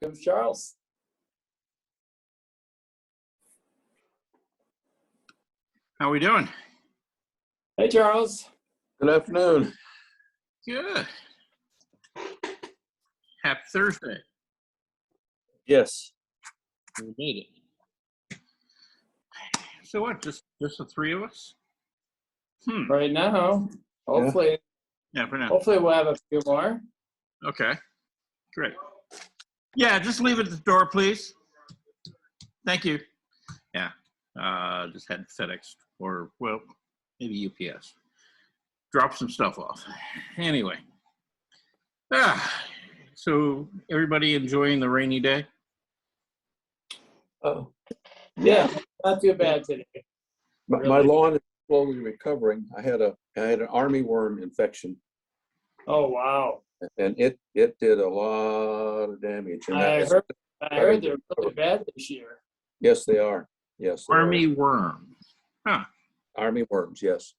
Comes Charles. How we doing? Hey, Charles. Good afternoon. Good. Happy Thursday. Yes. We made it. So what? Just the three of us? Right now, hopefully, Yeah, for now. hopefully we'll have a few more. Okay. Great. Yeah, just leave it at the door, please. Thank you. Yeah. Just had FedEx or, well, maybe UPS. Drop some stuff off. Anyway. So everybody enjoying the rainy day? Oh, Yeah, not too bad today. my lawn is slowly recovering. I had an army worm infection, Oh, wow. and it did a lot of damage. And I heard they're really bad this year. Yes, they are. Yes, they Army are. worm. Huh. Army worms. Yes.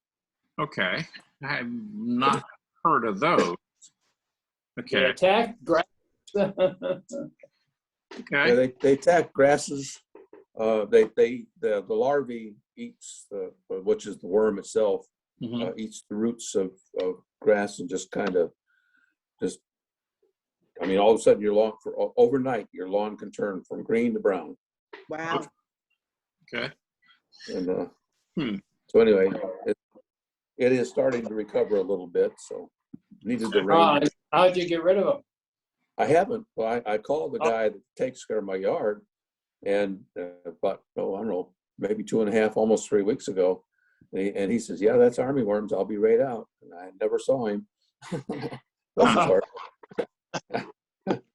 Okay. I've not heard of those. They Okay. attack grass. Okay. Yeah, they attack grasses. The larvae eats which is the worm itself, Mhm. eats the roots of grass and just kind of I mean, all of a sudden overnight your lawn can turn from green to brown. Wow. Okay. And so anyway, it is starting to recover a little bit. So needed the rain. How'd you get rid of them? I haven't. Well, I called the guy that takes care of my yard, and about I don't know, maybe 2.5, almost 3 weeks ago, and he says, "Yeah, that's army worms. I'll be right out." And I never saw him.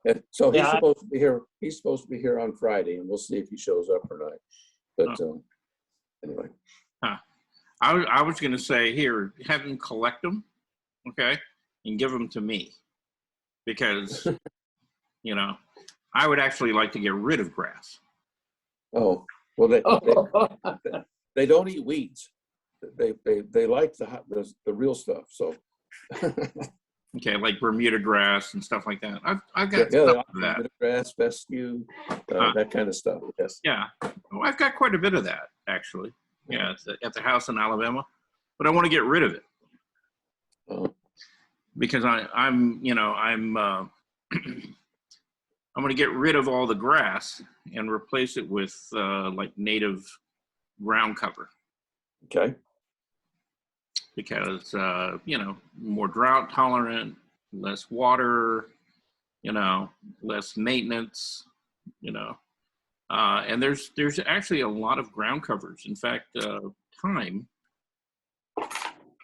And so he's supposed to be here. He's supposed to be here on Friday, and we'll see if he shows up or not. But anyway. I was going to say here, have them collect them, okay, and give them to me, because I would actually like to get rid of grass. Oh well, they don't eat weeds. They like the real stuff. So. Okay, like Bermuda grass and stuff like that. I've got stuff of that. Bermuda grass, fescue, that kind of stuff. Yes. Yeah, well, I've got quite a bit of that actually. Yeah, it's at the house in Alabama, but I want to get rid of it because I'm I'm going to get rid of all the grass and replace it with like native ground cover. Okay. Because more drought tolerant, less water, less maintenance, and there's actually a lot of ground covers. In fact, thyme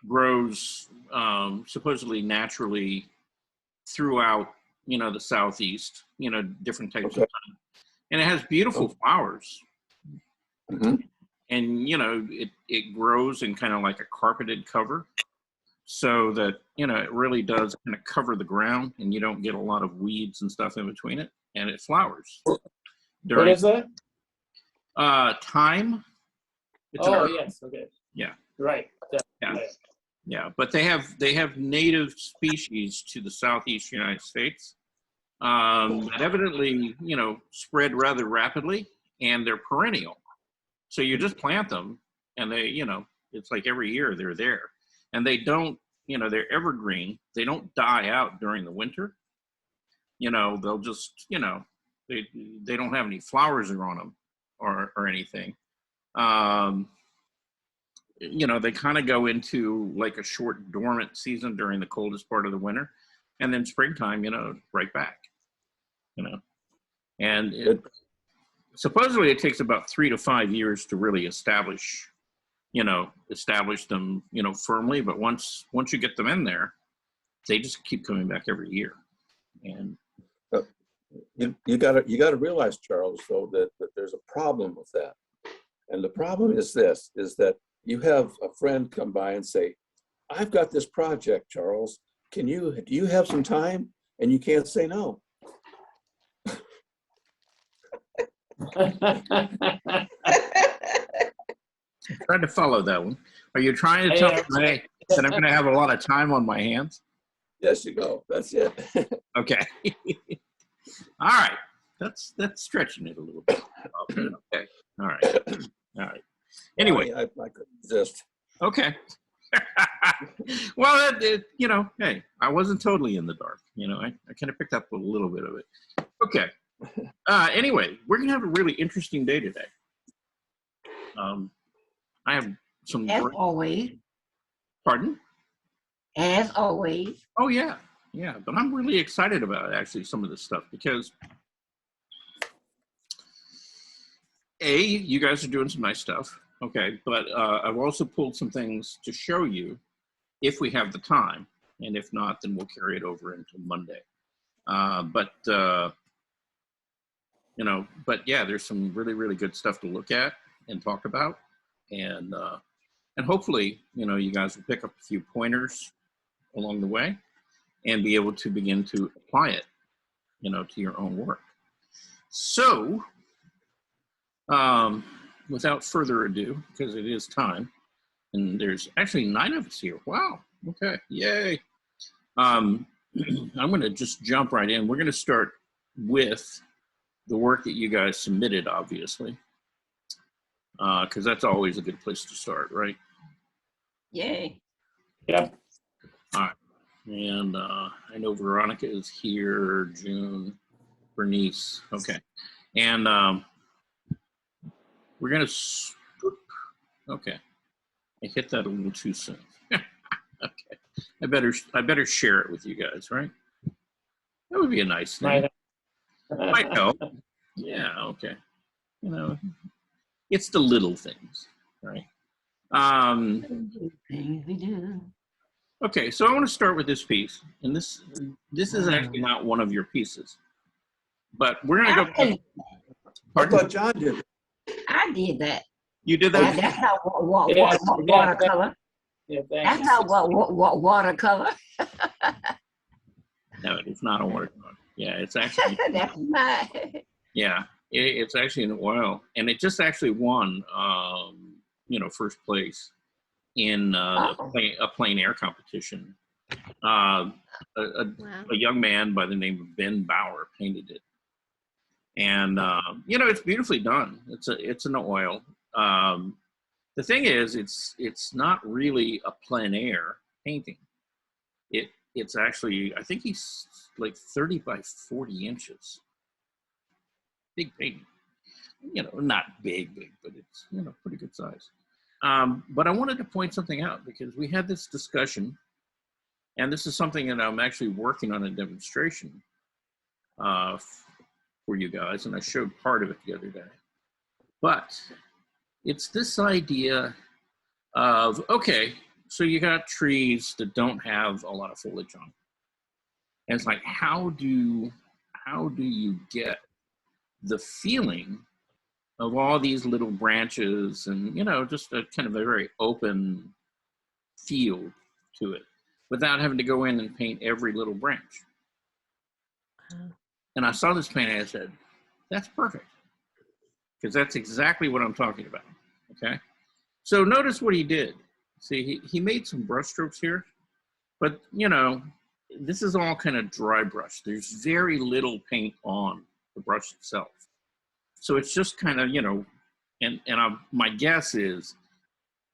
grows supposedly naturally throughout the southeast, different types of thyme, and it has beautiful flowers. Mm-hmm. And it grows in kind of like a carpeted cover, so that it really does kind of cover the ground, and you don't get a lot of weeds and stuff in between it, and it flowers. What is that? Thyme. Yes. Okay. Yeah. Right. Yeah. But they have native species to the southeast United States that evidently spread rather rapidly, and they're perennial. So you just plant them, and they, it's like every year they're there, and they don't, they're evergreen. They don't die out during the winter. They'll just, they don't have any flowers on them or anything. They kind of go into like a short dormant season during the coldest part of the winter, and then springtime, right back, and supposedly it takes about 3 to 5 years to really establish them, firmly. But once you get them in there, they just keep coming back every year. And you got to realize, Charles, though, that there's a problem with that. And the problem is that you have a friend come by and say, "I've got this project, Charles. Do you have some time?" And you can't say no. I'm trying to follow that one. Are you trying to tell me that I'm going to have a lot of time on my hands? Yes, you go. That's it. Okay. All right. That's stretching it a little bit. Okay. All right. All right. Anyway, I could resist. okay. Well, you know, hey, I wasn't totally in the dark. You know, I kind of picked up a little bit of it. Okay. Anyway, we're gonna have a really interesting day today. I have some. As always. Pardon? As always. Oh yeah, yeah. But I'm really excited about actually some of this stuff because you guys are doing some nice stuff. Okay, but I've also pulled some things to show you if we have the time, and if not, then we'll carry it over into Monday. You know, but yeah, there's some really, really good stuff to look at and talk about, and hopefully, you know, you guys will pick up a few pointers along the way and be able to begin to apply it, you know, to your own work. So, without further ado, because it is time, and there's actually 9 of us here. Wow. Okay. Yay. I'm going to just jump right in. We're going to start with the work that you guys submitted, obviously, because that's always a good place to start, right? Yay. Yep. All right. And I know Veronica is here, June, Bernice. Okay. And we're going to, okay. I hit that a little too soon. Okay. I better share it with you guys, right? That would be a nice thing. Might help. Yeah, okay. You know, it's the little things, right? Things we do. Okay, so I want to start with this piece, and this is actually not one of your pieces, but we're gonna go. I Pardon? thought John did it. I did that. You did that? That's not Yes, watercolor. Yeah, That's thanks. not watercolor. No, it's not a watercolor. Yeah, it's actually. That's mine. Yeah, it's actually an oil, and it just actually won, you know, first place in a plein air competition. A young man by the name of Ben Bauer painted it, and you know, it's beautifully done. It's an oil. The thing is, it's not really a plein air painting. It's actually, I think he's like 30 by 40 inches. Big painting. You know, not big, but it's, you know, pretty good size. But I wanted to point something out because we had this discussion, and this is something that I'm actually working on a demonstration for you guys, and I showed part of it the other day. But it's this idea of, okay, so you got trees that don't have a lot of foliage on. And it's like, how do you get the feeling of all these little branches and, you know, just a kind of a very open feel to it without having to go in and paint every little branch? And I saw this painting and I said, that's perfect. Because that's exactly what I'm talking about, okay? So notice what he did. See, he made some brush strokes here, but, you know, this is all kind of dry brush. There's very little paint on the brush itself. So it's just kind of, you know, and my guess is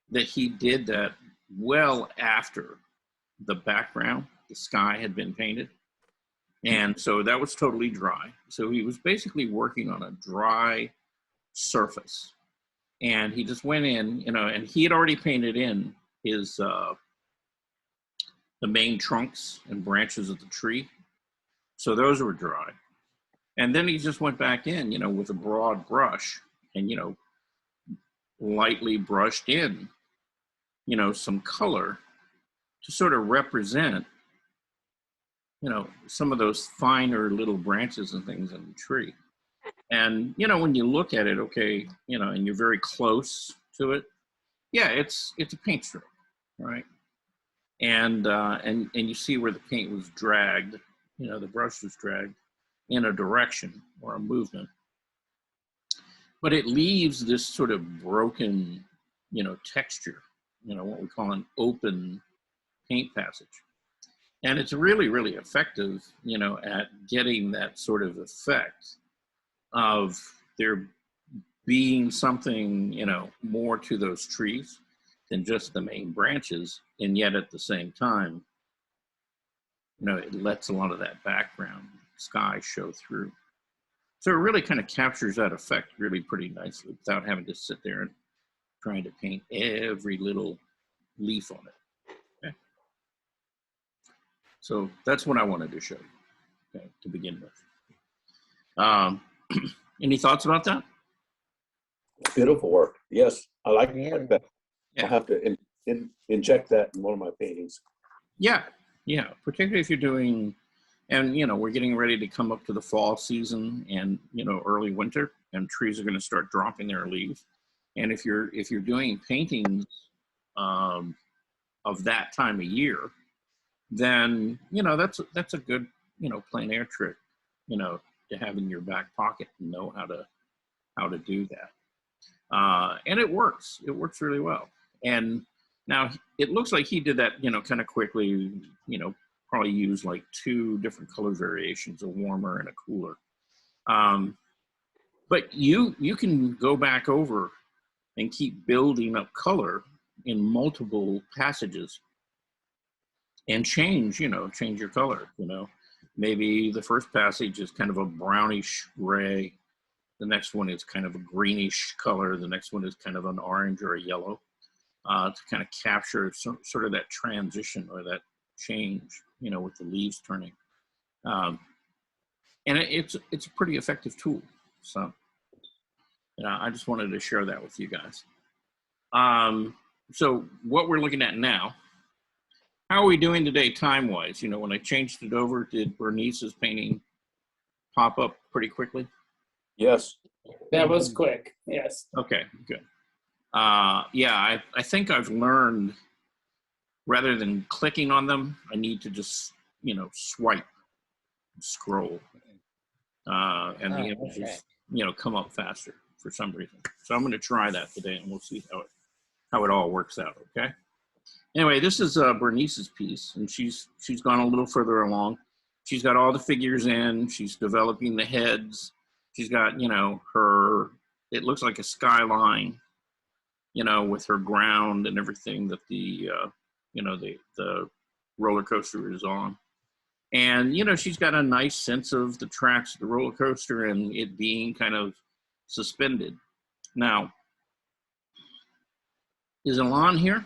that he did that well after the background, the sky had been painted. And so that was totally dry. So he was basically working on a dry surface. And he just went in, you know, and he had already painted in his, the main trunks and branches of the tree. So those were dry. And then he just went back in, you know, with a broad brush and, you know, lightly brushed in, you know, some color to sort of represent, you know, some of those finer little branches and things in the tree. And, you know, when you look at it, okay, you know, and you're very close to it, yeah, it's a paint stroke, right? And you see where the paint was dragged, you know, the brush was dragged in a direction or a movement. But it leaves this sort of broken, you know, texture, you know, what we call an open paint passage. And it's really, really effective, you know, at getting that sort of effect of there being something, you know, more to those trees than just the main branches. And yet at the same time, you know, it lets a lot of that background sky show through. So it really kind of captures that effect really pretty nicely without having to sit there and trying to paint every little leaf on it. Okay. So that's what I wanted to show you, okay, to begin with. Any thoughts about that? Beautiful work. Yes, I like that. Yeah. I'll have to inject that in one of my paintings. Yeah, yeah, particularly if you're doing, and you know, we're getting ready to come up to the fall season and, you know, early winter, and trees are going to start dropping their leaves. And if you're doing paintings of that time of year, then, you know, that's a good, you know, plein air trick, you know, to have in your back pocket and know how to do that. And it works really well. And now it looks like he did that, you know, kind of quickly, you know, probably used like 2 different color variations, a warmer and a cooler. But you can go back over and keep building up color in multiple passages and change your color, you know. Maybe the first passage is kind of a brownish gray. The next one is kind of a greenish color. The next one is kind of an orange or a yellow, to kind of capture sort of that transition or that change, you know, with the leaves turning. And it's a pretty effective tool. So, you know, I just wanted to share that with you guys. So what we're looking at now, how are we doing today time-wise? You know, when I changed it over, did Bernice's painting pop up pretty quickly? Yes. That was quick. Yes. Okay, good. Yeah, I think I've learned, rather than clicking on them, I need to just, you know, swipe, scroll, and the images, you know, come up faster for some reason. So I'm going to try that today, and we'll see how it all works out. Okay. Anyway, this is Bernice's piece, and she's gone a little further along. She's got all the figures in. She's developing the heads. She's got, you know, it looks like a skyline, you know, with her ground and everything that the roller coaster is on. And, you know, she's got a nice sense of the tracks of the roller coaster and it being kind of suspended. Now, is Alon here?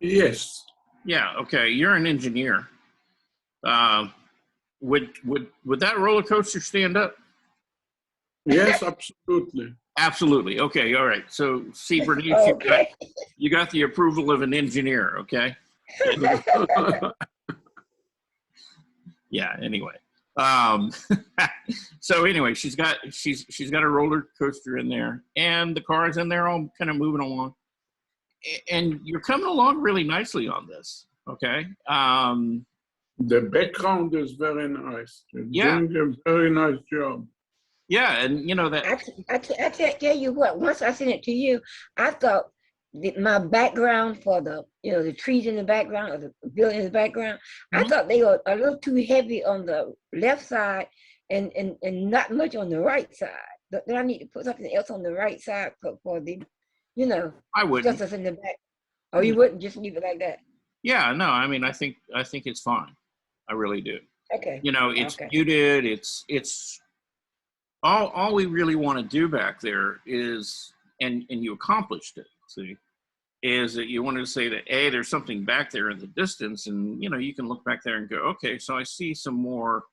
Yes. Yeah, okay, you're an engineer. Would that roller coaster stand up? Yes, absolutely. Absolutely. Okay. All right. So, see, Bernice, you got the approval of an engineer. Okay. Yeah. Anyway. So anyway, she's got a roller coaster in there, and the cars in there all kind of moving along, and you're coming along really nicely on this. Okay. The background is very nice. You're doing a very nice job. Yeah, and you know that. I tell you what. Once I sent it to you, I thought my background for the trees in the background or the building in the background, I thought they were a little too heavy on the left side and not much on the right side. Then I need to put something else on the right side for the, you know, I wouldn't. stuff that's in the back. Oh, you wouldn't just leave it like that? Yeah, no. I mean, I think it's fine. I really do. Okay. You know, it's muted. It's all we really want to do back there is, and you accomplished it, see, is that you wanted to say that, hey, there's something back there in the distance, and, you know, you can look back there and go, okay, so I see some more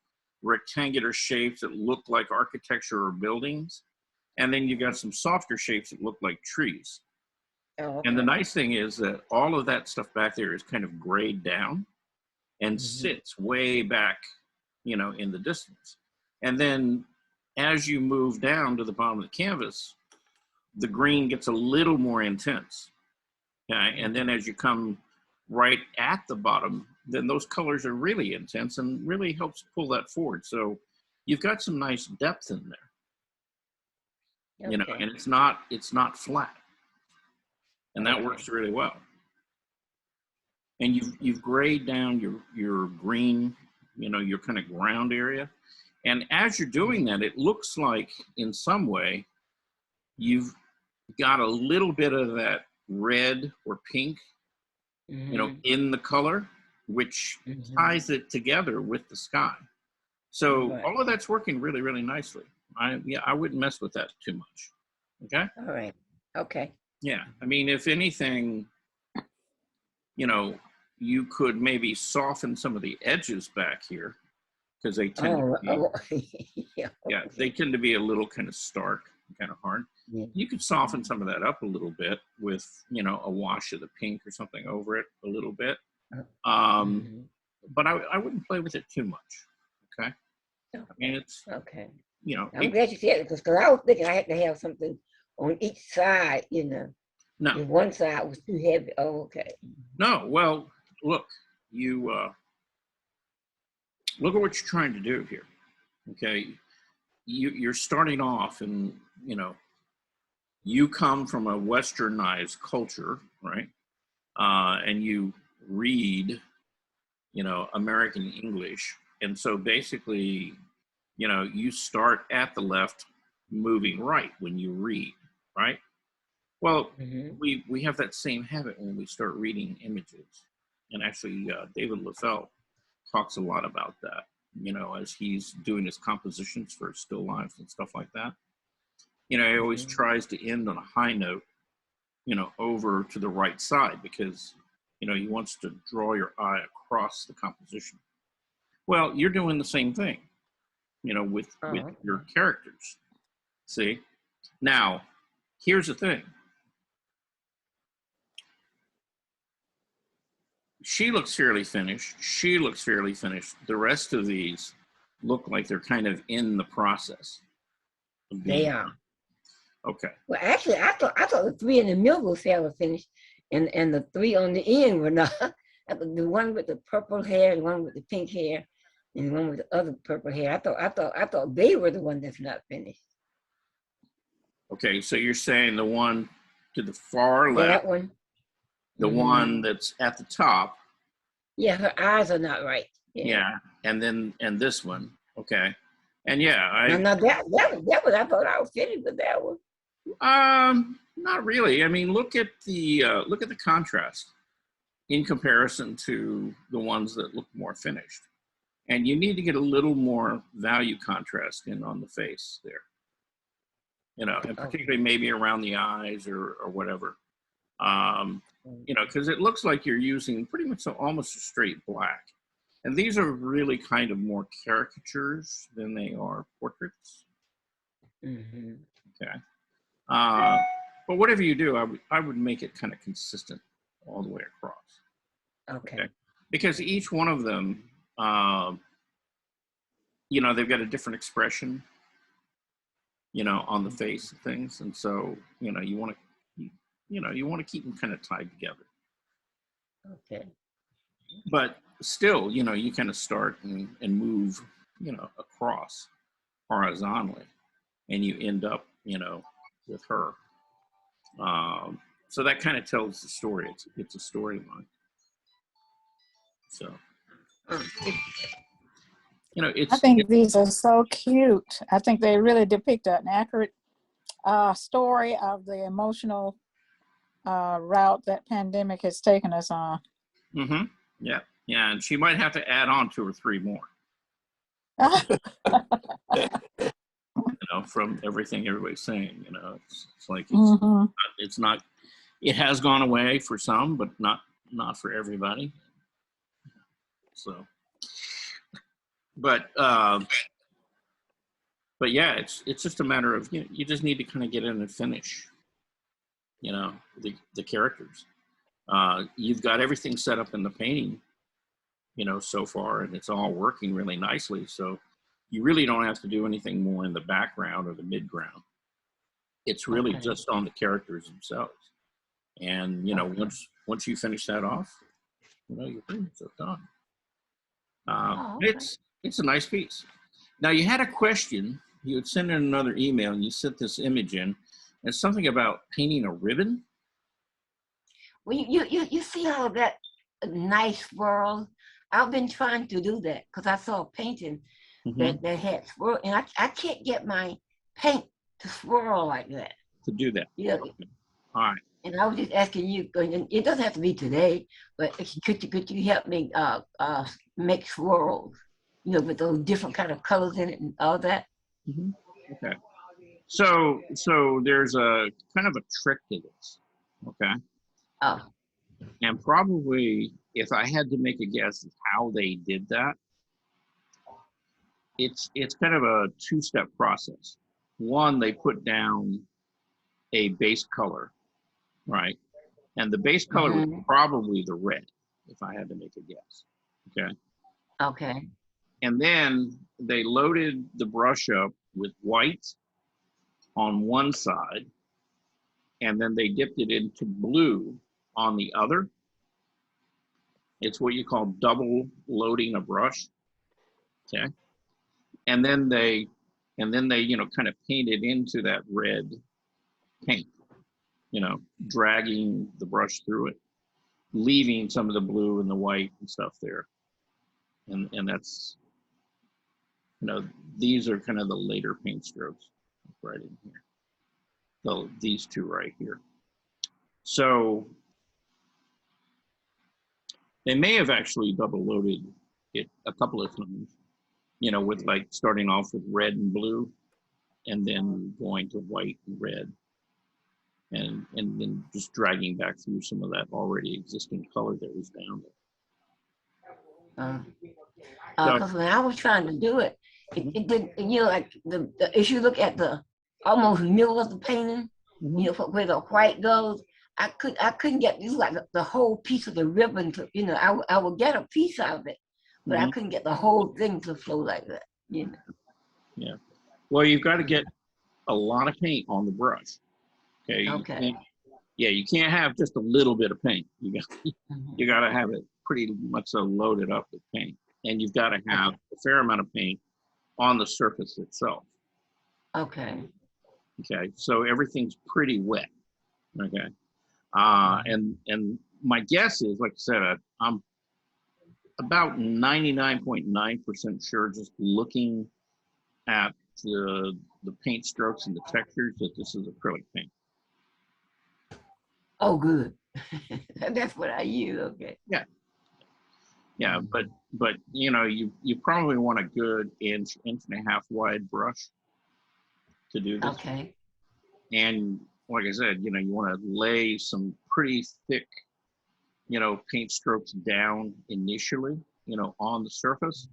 rectangular shapes that look like architecture or buildings, and then you got some softer shapes that look like trees. Oh, okay. And the nice thing is that all of that stuff back there is kind of grayed down and sits way back, you know, in the distance. And then as you move down to the bottom of the canvas, the green gets a little more intense. Okay? And then as you come right at the bottom, then those colors are really intense and really helps pull that forward. So you've got some nice depth in there, you know, and it's not flat. And that works really well. And you've grayed down your green, you know, your kind of ground area. And as you're doing that, it looks like in some way you've got a little bit of that red or pink, you know, in the color, which ties it together with the sky. So Right. all of that's working really, really nicely. I wouldn't mess with that too much. Okay. All right. Okay. Yeah. I mean, if anything, you know, you could maybe soften some of the edges back here because they tend to be, Yeah. they tend to be a little kind of stark, kind of hard. Yeah. You could soften some of that up a little bit with, you know, a wash of the pink or something over it a little bit. But I wouldn't play with it too much. Okay. I mean, it's, Okay. you know, I'm glad you said it because I was thinking I had to have something on each side, you know. no, If one side was too heavy. Oh, okay. no. Well, look, you look at what you're trying to do here. Okay. You're starting off and, you know, you come from a westernized culture, right? And you read, you know, American English. And so basically, you know, you start at the left, moving right when you read, right? Well, we have that same habit when we start reading images. And actually, David Leffel talks a lot about that, you know, as he's doing his compositions for still lifes and stuff like that. You know, he always tries to end on a high note, you know, over to the right side because, you know, he wants to draw your eye across the composition. Well, you're doing the same thing, you know, with your characters. See? Now, here's the thing. She looks fairly finished. She looks fairly finished. The rest of these look like they're kind of in the process. They are. Okay. Well, actually, I thought the three in the middle were finished, and the three on the end were not. The one with the purple hair, the one with the pink hair, and the one with the other purple hair. I thought they were the one that's not finished. Okay, so you're saying the one to the far left, That one. the one that's at the top. Yeah, her eyes are not right. Yeah, and this one. Okay, and yeah, now that was I thought I was finished with that one. Not really. I mean, look at the contrast in comparison to the ones that look more finished, and you need to get a little more value contrast in on the face there. You know, and particularly maybe around the eyes or whatever. You know, because it looks like you're using pretty much almost a straight black, and these are really kind of more caricatures than they are portraits. Okay. But whatever you do, I would make it kind of consistent all the way across. Okay. Because each one of them, you know, they've got a different expression, you know, on the face of things, and so you know you want to keep them kind of tied together. Okay. But still, you know, you kind of start and move, you know, across horizontally, and you end up, you know, with her. So that kind of tells the story. It's a storyline. So, you know, I think these are so cute. I think they really depict an accurate story of the emotional route that pandemic has taken us on. Yeah, yeah, and she might have to add on 2 or 3 more. You know, from everything everybody's saying, you know, it's like it's not. It has gone away for some, but not for everybody. So, but yeah, it's just a matter of, you know, you just need to kind of get in and finish, you know, the characters. You've got everything set up in the painting, you know, so far, and it's all working really nicely. So you really don't have to do anything more in the background or the midground. It's really just on the characters themselves. And, you know, once you finish that off, you know, you're pretty much done. It's a nice piece. Now, you had a question. You had sent in another email, and you sent this image in. It's something about painting a ribbon. Well, you see all that nice swirl. I've been trying to do that because I saw a painting Mhm. that had swirl, and I can't get my paint to swirl like that. To do that. Yeah. All right. And I was just asking you, and it doesn't have to be today, but could you help me make swirls, with those different kind of colors in it and all that? Mhm. Okay. So there's a kind of a trick to this. Okay. Oh, And probably if I had to make a guess of how they did that, it's kind of a two-step process. One, they put down a base color, right? And the base color was mhm. probably the red, if I had to make a guess. Okay. Okay. And then they loaded the brush up with white on one side, and then they dipped it into blue on the other. It's what you call double loading a brush. Okay. And then they kind of painted into that red paint, dragging the brush through it, leaving some of the blue and the white and stuff there. And that's, these are kind of the later paint strokes right in here. So these two right here. So they may have actually double loaded it a couple of times, with like starting off with red and blue and then going to white and red and then just dragging back through some of that already existing color that was down there. Because when I was trying to do it, it did, like if you look at the almost middle of the painting, where the white goes, I couldn't get this like the whole piece of the ribbon to, I would get a piece of it, but I couldn't get the whole thing to flow like that. Yeah. Well, you've got to get a lot of paint on the brush. Okay. Okay. You can't have just a little bit of paint. You got to have it pretty much loaded up with paint, and you've got to have a fair amount of paint on the surface itself. Okay. Okay. So everything's pretty wet. Okay. And my guess is, like I said, I'm about 99.9% sure, just looking at the paint strokes and the textures, that this is acrylic paint. Oh, good. That's what I use. Okay. Yeah, but you probably want a good inch and a half wide brush to do this. Okay. And like I said, you want to lay some pretty thick, paint strokes down initially, on the surface,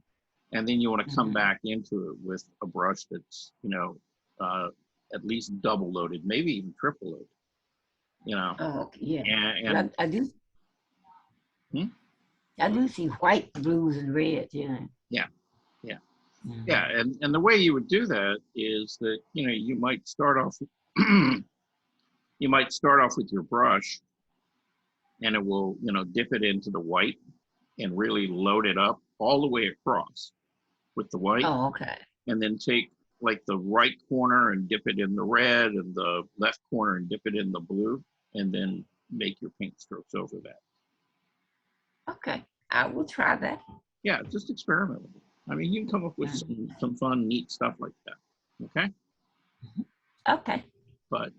and then you want to come back into it with a brush that's, at least double loaded, maybe even triple loaded. Oh, okay. Yeah. And I do. I do see white, blues, and reds. Yeah. Yeah, and the way you would do that is that you might start off with your brush, and it will dip it into the white and really load it up all the way across with the white. Oh, okay. And then take like the right corner and dip it in the red, and the left corner and dip it in the blue, and then make your paint strokes over that. Okay, I will try that. Yeah, just experiment with it. I mean, you can come up with some fun, neat stuff like that. Okay. Okay. But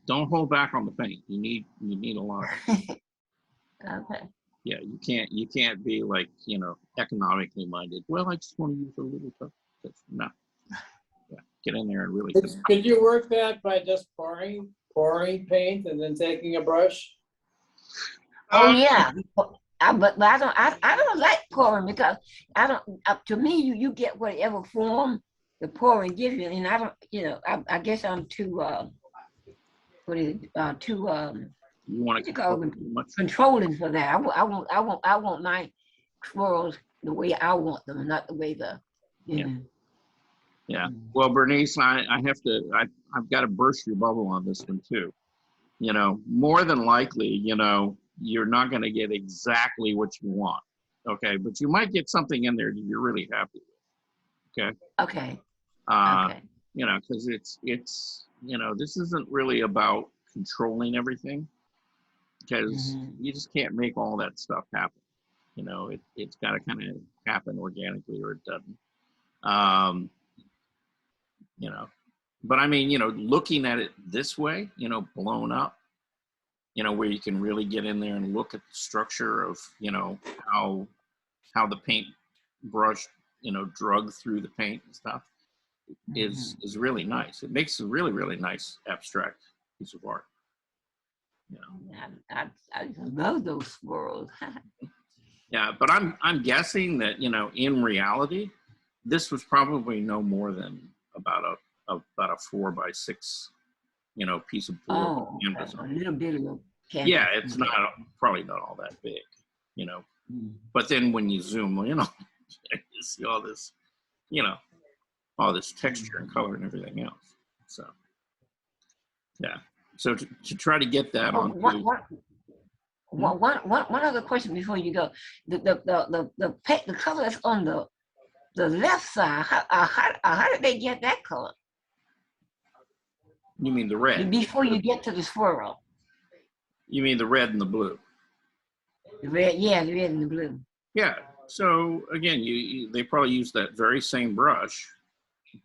don't hold back on the paint. You need a lot. Okay. Yeah, you can't be like economically minded. Well, I just want to use a little touch. No. Yeah, get in there and really. Could you work that by just pouring paint and then taking a brush? Oh yeah. But I don't like pouring, because I don't. To me, you get whatever form the pouring gives you, and I don't. I guess I'm too. Too. You want to controlling for that. I want my swirls the way I want them, not the way the. Yeah. Well, Bernice, I've got to burst your bubble on this one too. More than likely, you're not going to get exactly what you want. Okay. But you might get something in there that you're really happy with. Okay. Okay. Because it's this isn't really about controlling everything, because you just can't make all that stuff happen. It's got to kind of happen organically, or it doesn't. Um, you know, but I mean, you know, looking at it this way, you know, blown up, you know, where you can really get in there and look at the structure of, you know, how the paint brush, you know, drug through the paint and stuff is really nice. It makes a really, really nice abstract piece of art. You know. I love those swirls. Yeah, but I'm guessing that, you know, in reality, this was probably no more than about a 4x6, you know, piece of board. Oh, canvas. a little bit of canvas. Yeah, it's not probably not all that big, you know. But then when you zoom in on it, you see all this, you know, all this texture and color and everything else. So, yeah. So to try to get that on. One other question before you go. The color is on the left side. How did they get that color? You mean the red? Before you get to the swirl. You mean the red and the blue? The red, yeah, the red and the blue. Yeah. So again, they probably used that very same brush,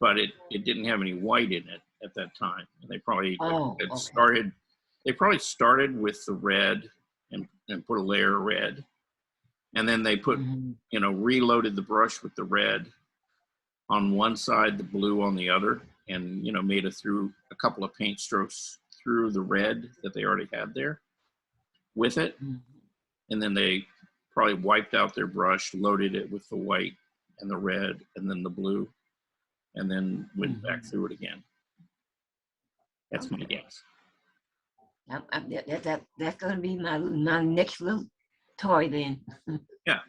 but it didn't have any white in it at that time. And they probably started. They probably started with the red and put a layer of red, and then they put, you know, reloaded the brush with the red on one side, the blue on the other, and, you know, made it through a couple of paint strokes through the red that they already had there with it. And then they probably wiped out their brush, loaded it with the white and the red and then the blue, and then went back through it again. That's my guess. That's going to be my next little toy then. Yeah.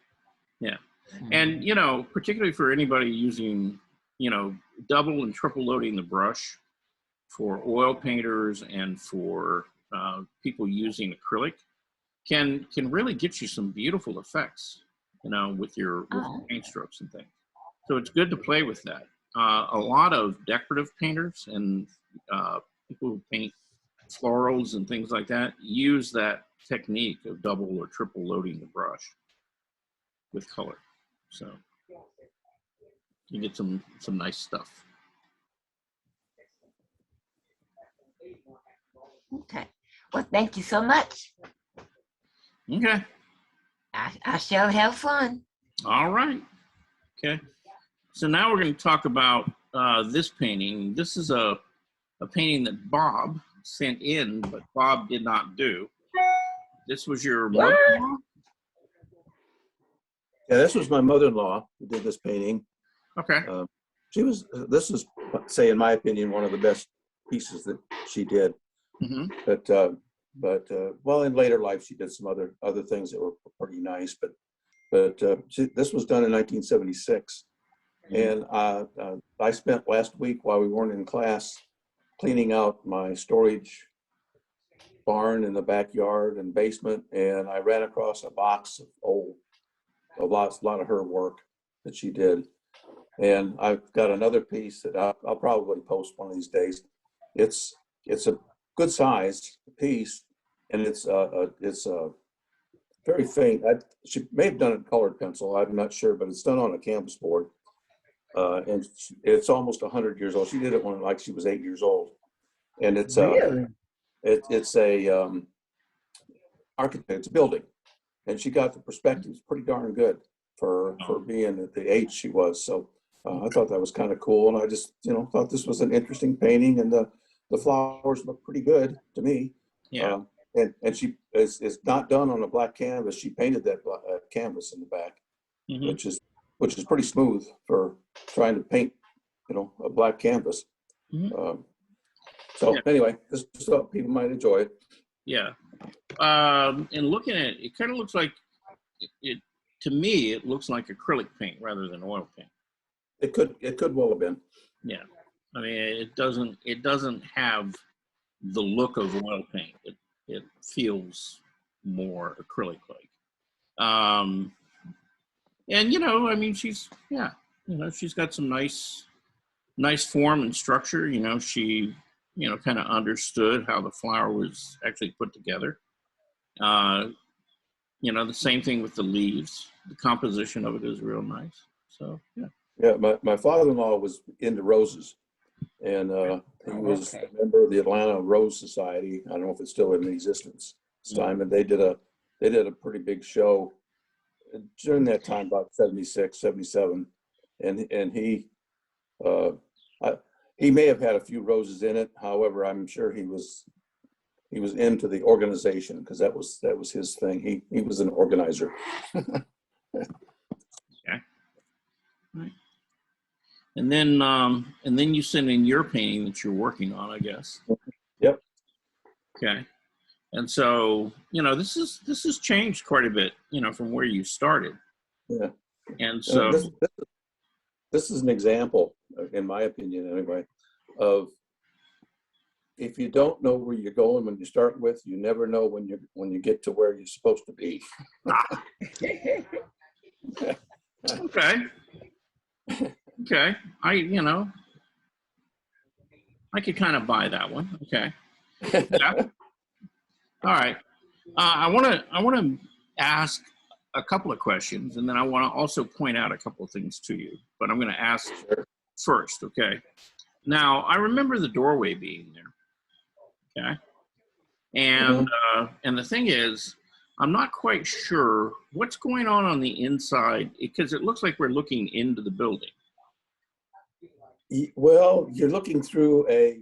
And, you know, particularly for anybody using, you know, double and triple loading the brush for oil painters and for people using acrylic can really get you some beautiful effects, you know, with your paint strokes and things. So it's good to play with that. A lot of decorative painters and people who paint florals and things like that use that technique of double or triple loading the brush with color. So you get some nice stuff. Okay. Well, thank you so much. Okay. I shall have fun. All right. Okay. So now we're going to talk about this painting. This is a painting that Bob sent in, but Bob did not do. This was your mother-in-law? Yeah, this was my mother-in-law who did this painting. Okay. This is, say, in my opinion, one of the best pieces that she did. But well, in later life, she did some other things that were pretty nice. But this was done in 1976, and I spent last week while we weren't in class cleaning out my storage barn in the backyard and basement, and I ran across a box of a lot of her work that she did. And I've got another piece that I'll probably post one of these days. It's a good size piece, and it's very faint. She may have done it in colored pencil, I'm not sure, but it's done on a canvas board. And it's almost 100 years old. She did it when like she was 8 years old. And it's Really? It's a architect, it's a building. And she got the perspectives pretty darn good for being at the age she was. So I thought that was kind of cool. And I just, thought this was an interesting painting, and the flowers look pretty good to me. Yeah. And she is not done on a black canvas. She painted that canvas in the back, which is pretty smooth for trying to paint, a black canvas. Anyway, just thought people might enjoy it. Yeah. And looking at it, it kind of looks like it. To me, it looks like acrylic paint rather than oil paint. It could well have been. Yeah. I mean, it doesn't have the look of oil paint. It feels more acrylic-like. And I mean, she's got some nice form and structure. She kind of understood how the flower was actually put together. The same thing with the leaves. The composition of it is real nice. So yeah, Yeah, my father-in-law was into roses, and he was a member of the Atlanta Rose Society. I don't know if it's still in existence this time, and they did a pretty big show during that time, about 76, 77, and he may have had a few roses in it. However, I'm sure he was into the organization, because that was his thing. He was an organizer. Okay. Right. And then you send in your painting that you're working on, I guess. Yep. Okay. And so, this has changed quite a bit, from where you started. Yeah. And so this is an example, in my opinion anyway, of if you don't know where you're going when you start with, you never know when you get to where you're supposed to be. Okay. Okay. I could kind of buy that one. Okay. Yeah. All right. I want to ask a couple of questions, and then I want to also point out a couple of things to you. But I'm going to ask first. Okay. Now, I remember the doorway being there. Okay. And and the thing is, I'm not quite sure what's going on the inside, because it looks like we're looking into the building. Well, you're looking through a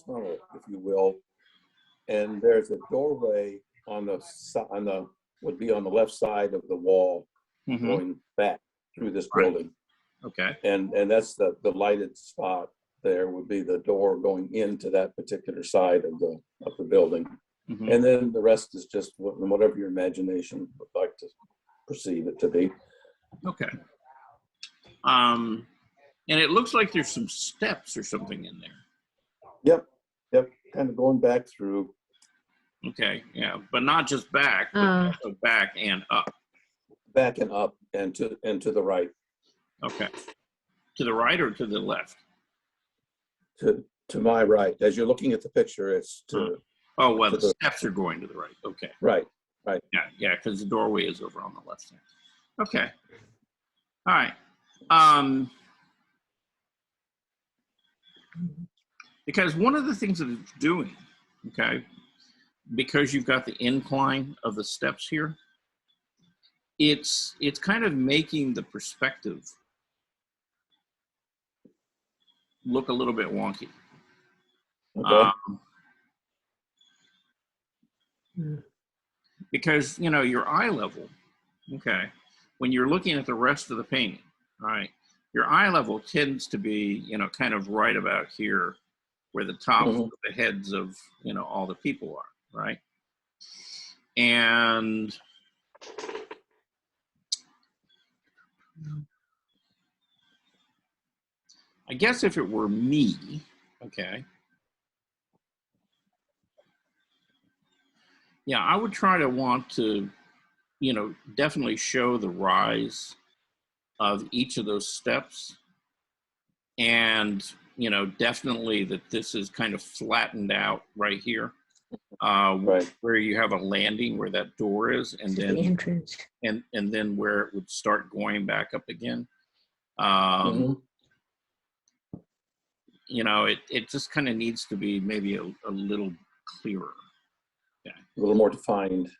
tunnel, if you will, and there's a doorway on the would be on the left side of the wall, going back through this building. Okay. And that's the lighted spot there would be the door going into that particular side of the building. And then the rest is just whatever your imagination would like to perceive it to be. Okay. And it looks like there's some steps or something in there. Yep. Kind of going back through. Okay. Yeah, but not just back, but also back and up. Back and up and to the right. Okay. To the right or to the left? To my right. As you're looking at the picture, it's to. Oh, well, the steps are going to the right. Okay. Right. Yeah, because the doorway is over on the left side. Okay. All right. Because one of the things that it's doing, okay, because you've got the incline of the steps here, it's kind of making the perspective look a little bit wonky. Okay. Because, your eye level, okay, when you're looking at the rest of the painting, right, your eye level tends to be, kind of right about here where the top of the heads of, all the people are, right? And I guess if it were me, okay, yeah, I would try to want to, definitely show the rise of each of those steps. And, definitely that this is kind of flattened out right here, Right. where you have a landing where that door is, and then the entrance. and then where it would start going back up again. It just kind of needs to be maybe a little clearer. Okay. A little more defined.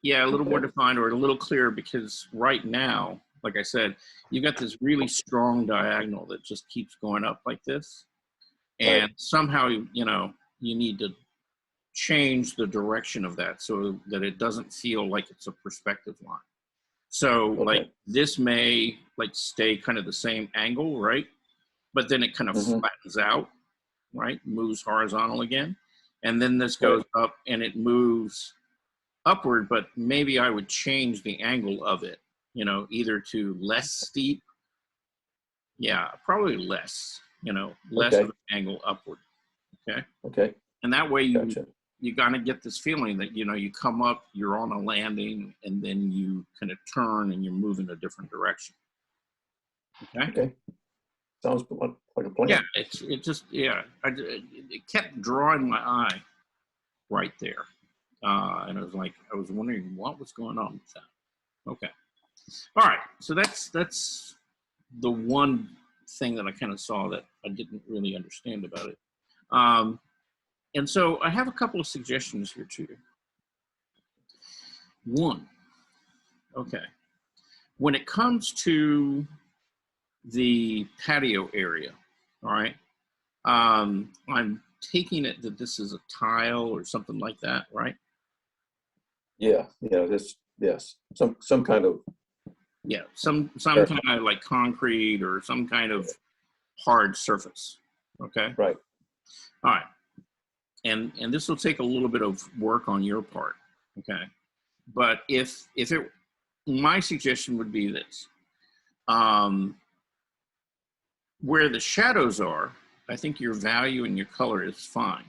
Yeah, a little more defined or a little clearer, because right now, like I said, you've got this really strong diagonal that just keeps going up like this. And somehow, you need to change the direction of that so that it doesn't feel like it's a perspective line. So like this may stay kind of the same angle, right? But then it kind of flattens out, right? Moves horizontal again. And then this goes up and it moves upward, but maybe I would change the angle of it, either to less steep. Yeah, probably less, less of an angle upward. Okay. And that way you kind of get this feeling that, you come up, you're on a landing, and then you kind of turn and you move in a different direction. Okay. Sounds like a plan. Yeah, it kept drawing my eye right there. And I was wondering what was going on with that. Okay. All right. So that's the one thing that I kind of saw that I didn't really understand about it. And so I have a couple of suggestions here to you. One, okay, when it comes to the patio area, all right, I'm taking it that this is a tile or something like that, right? Yeah, yes, some kind of, Yeah, some Sure. kind of like concrete or some kind of hard surface. Okay. right, All right. And this will take a little bit of work on your part. Okay. But if it, my suggestion would be this, where the shadows are, I think your value and your color is fine.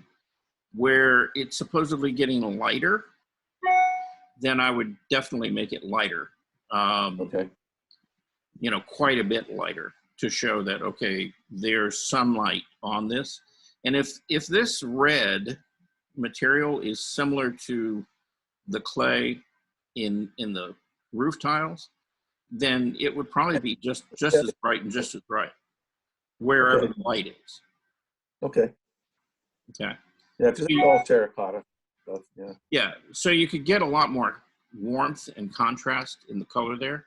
Where it's supposedly getting lighter, then I would definitely make it lighter. okay, You know, quite a bit lighter to show that, okay, there's sunlight on this. And if this red material is similar to the clay in the roof tiles, then it would probably be just as bright and just as bright wherever Okay. the light is. okay. Okay. Yeah, because it's all terracotta stuff, yeah. Yeah. So you could get a lot more warmth and contrast in the color there.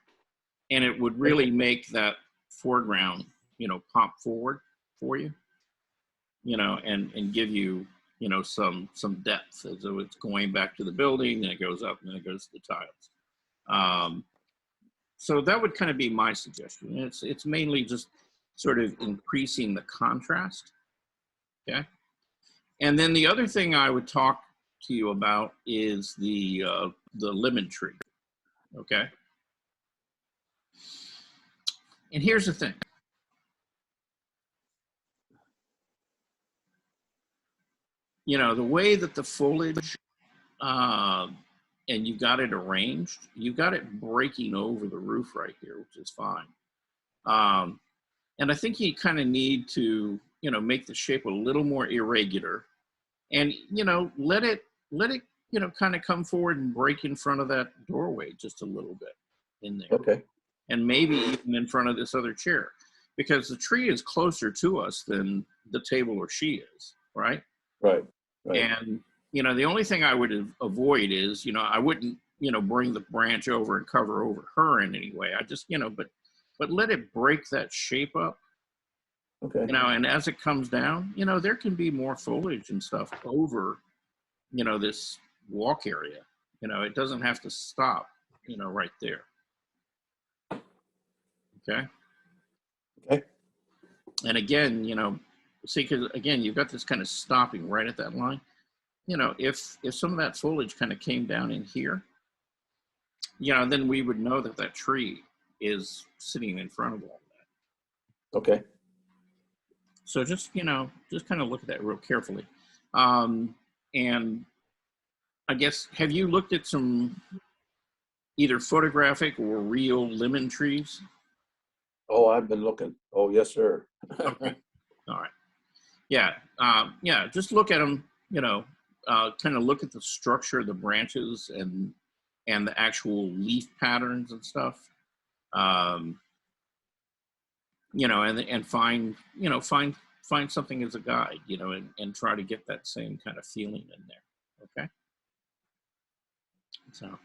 And it would really make that foreground, you know, pop forward for you, you know, and give you, you know, some depth as though it's going back to the building, and it goes up and then it goes to the tiles. So that would kind of be my suggestion. It's mainly just sort of increasing the contrast. Okay. And then the other thing I would talk to you about is the lemon tree. Okay. And here's the thing. You know, the way that the foliage, and you got it arranged, you got it breaking over the roof right here, which is fine. And I think you kind of need to, you know, make the shape a little more irregular, and, you know, let it, you know, kind of come forward and break in front of that doorway just a little bit in there. Okay, And maybe even in front of this other chair, because the tree is closer to us than the table or she is, right? right, right, And, you know, the only thing I would avoid is, you know, I wouldn't, you know, bring the branch over and cover over her in any way. I just, you know, but let it break that shape up, okay, you know, and as it comes down, you know, there can be more foliage and stuff over, you know, this walk area. You know, it doesn't have to stop, you know, right there. Okay. okay, And again, you know, see, because again, you've got this kind of stopping right at that line. You know, if some of that foliage kind of came down in here, you know, then we would know that that tree is sitting in front of all that. okay. So just, you know, just kind of look at that real carefully. And I guess, have you looked at some either photographic or real lemon trees? Oh, I've been looking. Oh, yes, sir. Okay. All right. Yeah. Yeah. Just look at them, you know, kind of look at the structure of the branches and the actual leaf patterns and stuff. You know, and find, you know, find something as a guide, you know, and try to get that same kind of feeling in there. Okay. So,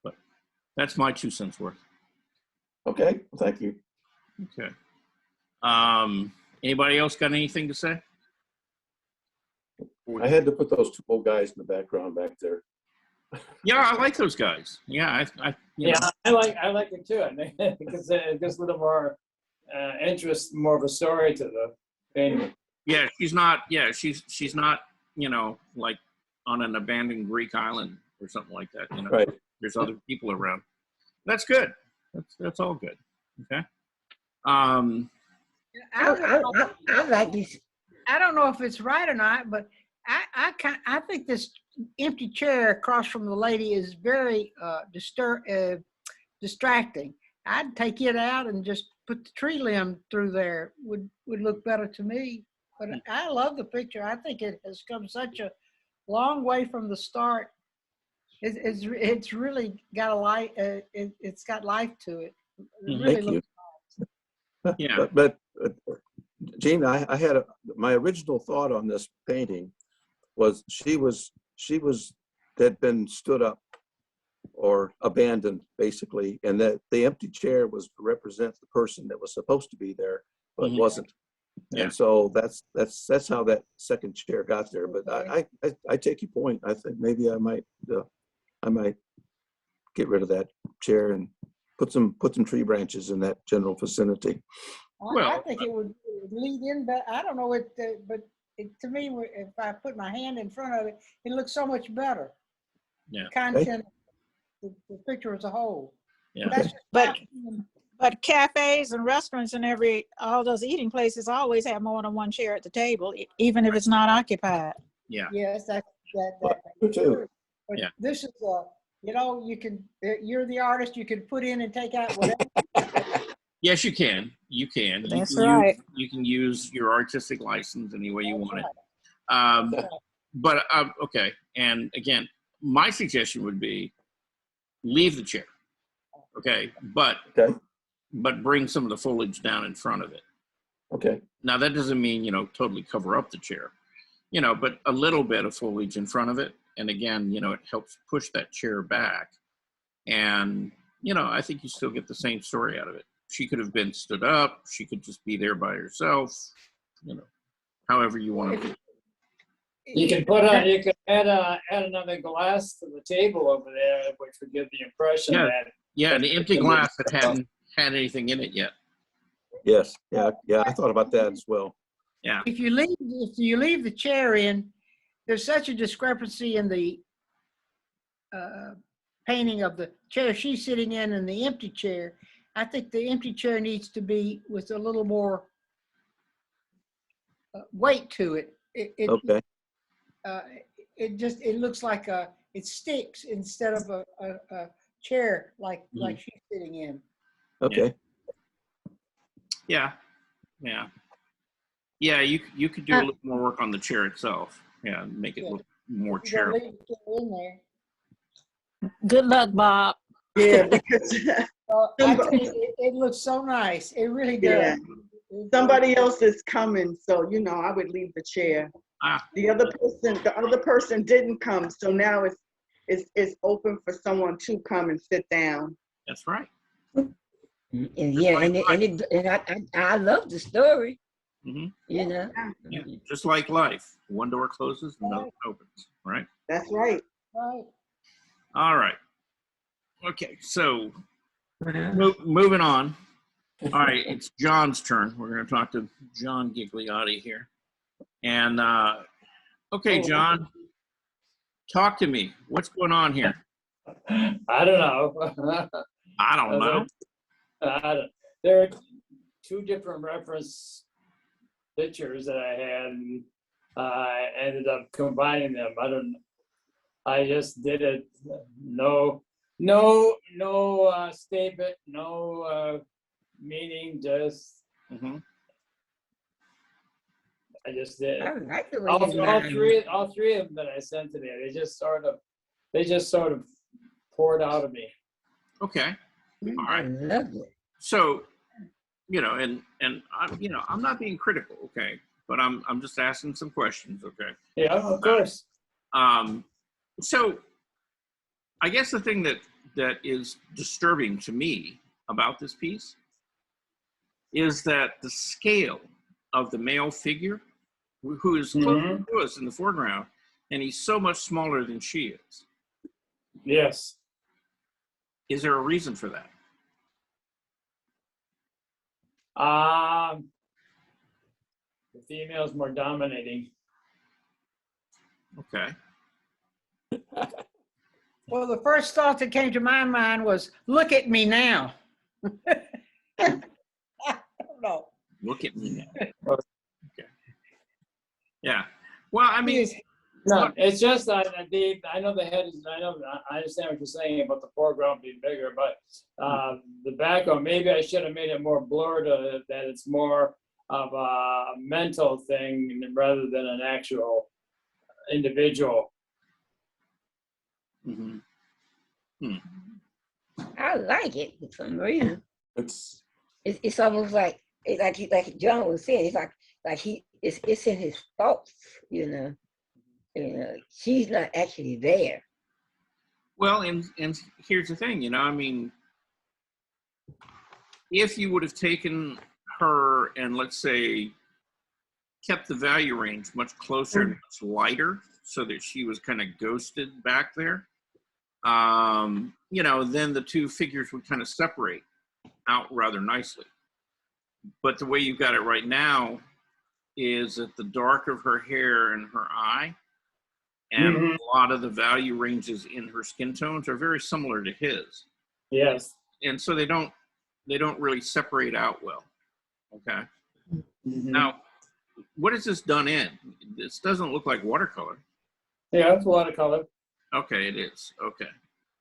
but that's my 2 cents worth. Okay, well, thank you. Okay. Anybody else got anything to say? I had to put those two old guys in the background back there. Yeah, I like those guys. Yeah, you Yeah, know. I like it too. I mean, because it gives a little more interest, more of a story to the painting. Yeah, she's not. Yeah, she's not. You know, like on an abandoned Greek island or something like that. You know, Right. There's other people around. That's good. That's all good. Okay. I like this. I don't know if it's right or not, but I think this empty chair across from the lady is very distracting. I'd take it out and just put the tree limb through there. Would look better to me. But I love the picture. I think it has come such a long way from the start. It's really got a light. It's got life to it. It really Thank you. looks Yeah. But Gene, I had my original thought on this painting was she had been stood up or abandoned basically, and that the empty chair was to represent the person that was supposed to be there but Mhm. wasn't. Yeah. And so that's how that second chair got there. But I take your point. I think maybe I might get rid of that chair and put some tree branches in that general vicinity. I Well, think it would lead in, but I don't know but to me, if I put my hand in front of it, it looks so much better. Yeah. Content, the picture as a whole. Yeah. That's just But- my opinion. But cafes and restaurants and all those eating places always have more than one chair at the table, even if it's not occupied. Yeah. Yes, that. Me too. But Yeah. this is you're the artist, you can put in and take out whatever. Yes, you can. You can. That's you can right. You can use your artistic license any way you That's want it. right. But okay. And again, my suggestion would be leave the chair. Okay. Okay. But bring some of the foliage down in front of it. Okay. Now that doesn't mean, totally cover up the chair, but a little bit of foliage in front of it. And again, it helps push that chair back. And, I think you still get the same story out of it. She could have been stood up. She could just be there by herself, however you want to. You can add another glass to the table over there, which would give the impression Yeah. that. Yeah, an empty glass that hadn't had anything in it yet. Yes. Yeah. I thought about that as well. Yeah. If you leave the chair in, there's such a discrepancy in the painting of the chair she's sitting in and the empty chair. I think the empty chair needs to be with a little more weight to it. Okay. It looks like it sticks instead of a chair like she's sitting in. Okay. Yeah. Yeah. Yeah, you could do a little more work on the chair itself. Yeah, and make it look more You gotta chair. leave the chair in there. Good luck, Bob. Yeah, because I tell you, it looks so nice. It really does. yeah, somebody else is coming, so I would leave the chair. The other person didn't come, so now it's open for someone to come and sit down. That's right. Yeah, and I love the story. Mm-hmm. You know. Yeah. Just like life, one door closes, another opens. Right. That's right. Right. All right. Okay, so moving on. All right, it's John's turn. We're going to talk to John Gigliotti here. And, okay, John, talk to me. What's going on here? I don't know. I don't know. There are two different reference pictures that I had, and I ended up combining them. I just did it. No statement, no meaning. Just I just did. I like the way all three of them that I sent today. They just sort of poured out of me. Okay. All I right. love it. So, and I'm not being critical, okay, but I'm just asking some questions, okay. Yeah, of course. So, I guess the thing that is disturbing to me about this piece is that the scale of the male figure, who is close to us in the foreground, and he's so much smaller than she is. Yes. Is there a reason for that? The female's more dominating. Okay. Well, the first thought that came to my mind was, look at me now. I don't know. Look at me now. Okay. Yeah. Well, I mean, No, it's just I know the head is. I understand what you're saying about the foreground being bigger, but the background, maybe I should have made it more blurred. That it's more of a mental thing rather than an actual individual. Mm-hmm. I like it for some reason. It's almost like like John was saying. It's like it's in his thoughts. You know. She's not actually there. Well, and here's the thing, I mean, if you would have taken her and let's say kept the value range much closer and much lighter so that she was kind of ghosted back there, then the two figures would kind of separate out rather nicely. But the way you've got it right now is that the dark of her hair and her eye and a lot of the value ranges in her skin tones are very similar to his. Yes. And so they don't really separate out well. Okay. Now, what is this done in? This doesn't look like watercolor. Yeah, it's watercolor. Okay, it is. Okay.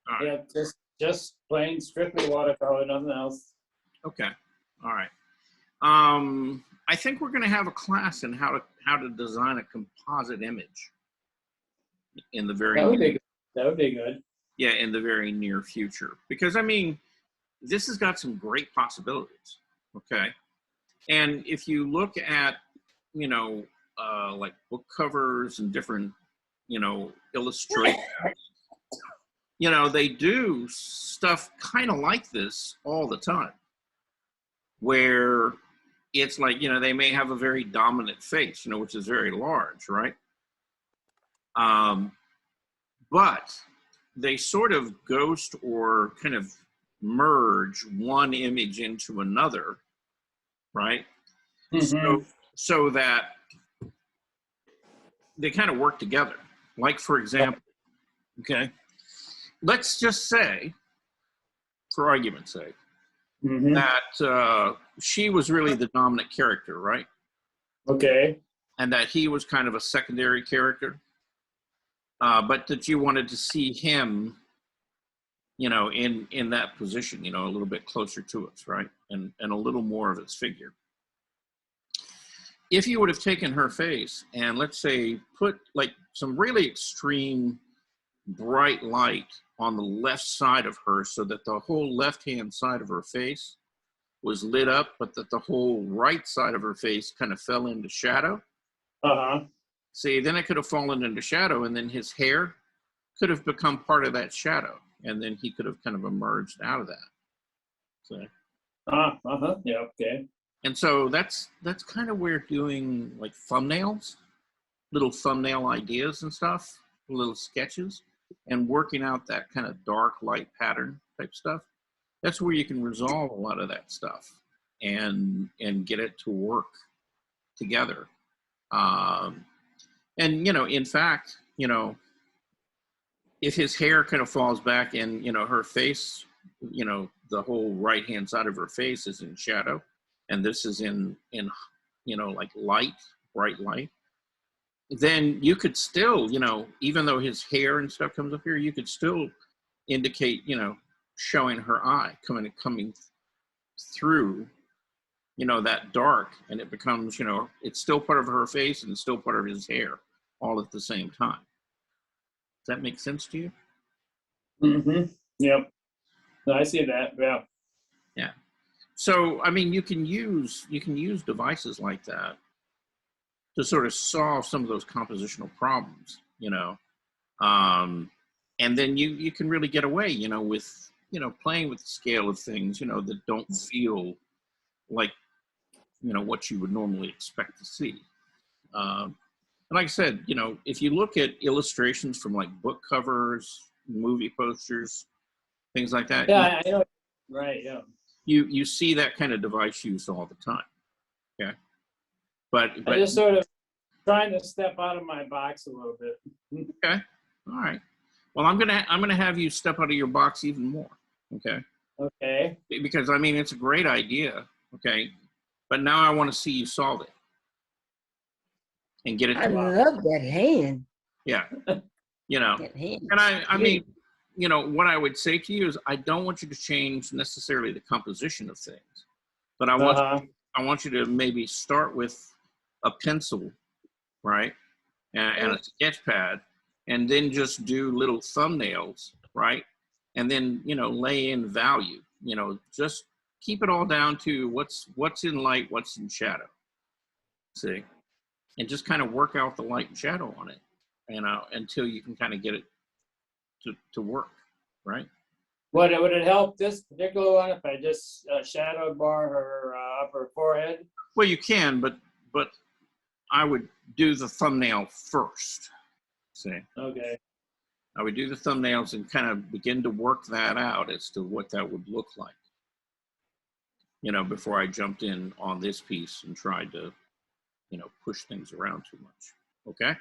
All right. Yeah, just plain, strictly watercolor, nothing else. Okay. All right. I think we're going to have a class in how to design a composite image in the very that would be good. Yeah, in the very near future, because I mean, this has got some great possibilities. Okay, and if you look at like book covers and different illustrations, they do stuff kind of like this all the time, where it's like they may have a very dominant face, which is very large, right? But they sort of ghost or kind of merge one image into another, right? So that they kind of work together. Like, for example, okay, let's just say, for argument's sake, that she was really the dominant character, right? Okay. And that he was kind of a secondary character. But that you wanted to see him, in that position, a little bit closer to us, right? And a little more of his figure. If you would have taken her face and let's say put like some really extreme bright light on the left side of her so that the whole left-hand side of her face was lit up, but that the whole right side of her face kind of fell into shadow. See, then it could have fallen into shadow, and then his hair could have become part of that shadow, and then he could have kind of emerged out of that. So. Yeah. Okay. And so that's kind of where doing like thumbnails, little thumbnail ideas and stuff, little sketches, and working out that kind of dark light pattern type stuff. That's where you can resolve a lot of that stuff and get it to work together. And, in fact, if his hair kind of falls back and, her face, the whole right-hand side of her face is in shadow, and this is in like light, bright light, then you could still, even though his hair and stuff comes up here, you could still indicate, showing her eye coming through, that dark, and it becomes, it's still part of her face and it's still part of his hair all at the same time. Does that make sense to you? Yep. No, I see that. Yeah. Yeah. So, I mean, you can use devices like that to sort of solve some of those compositional problems, and then you can really get away, with, playing with the scale of things, that don't feel like, what you would normally expect to see. And like I said, if you look at illustrations from like book covers, movie posters, things like that. Yeah, I know. Right, yeah. You see that kind of device used all the time. Okay. But I just sort of trying to step out of my box a little bit. Okay. All right. Well, I'm gonna have you step out of your box even more. Okay. Okay. Because I mean, it's a great idea. Okay. But now I want to see you solve it and get it. I love that hand. Yeah. And I mean, what I would say to you is I don't want you to change necessarily the composition of things, but I want you to maybe start with a pencil, right? And a sketch pad, and then just do little thumbnails, right? And then, lay in value, just keep it all down to what's in light, what's in shadow. See, and just kind of work out the light and shadow on it, until you can kind of get it to work, right? Would it help this particular one if I just shadow bar her upper forehead? Well, you can, but I would do the thumbnail first. See, Okay. I would do the thumbnails and kind of begin to work that out as to what that would look like, before I jumped in on this piece and tried to, push things around too much. Okay?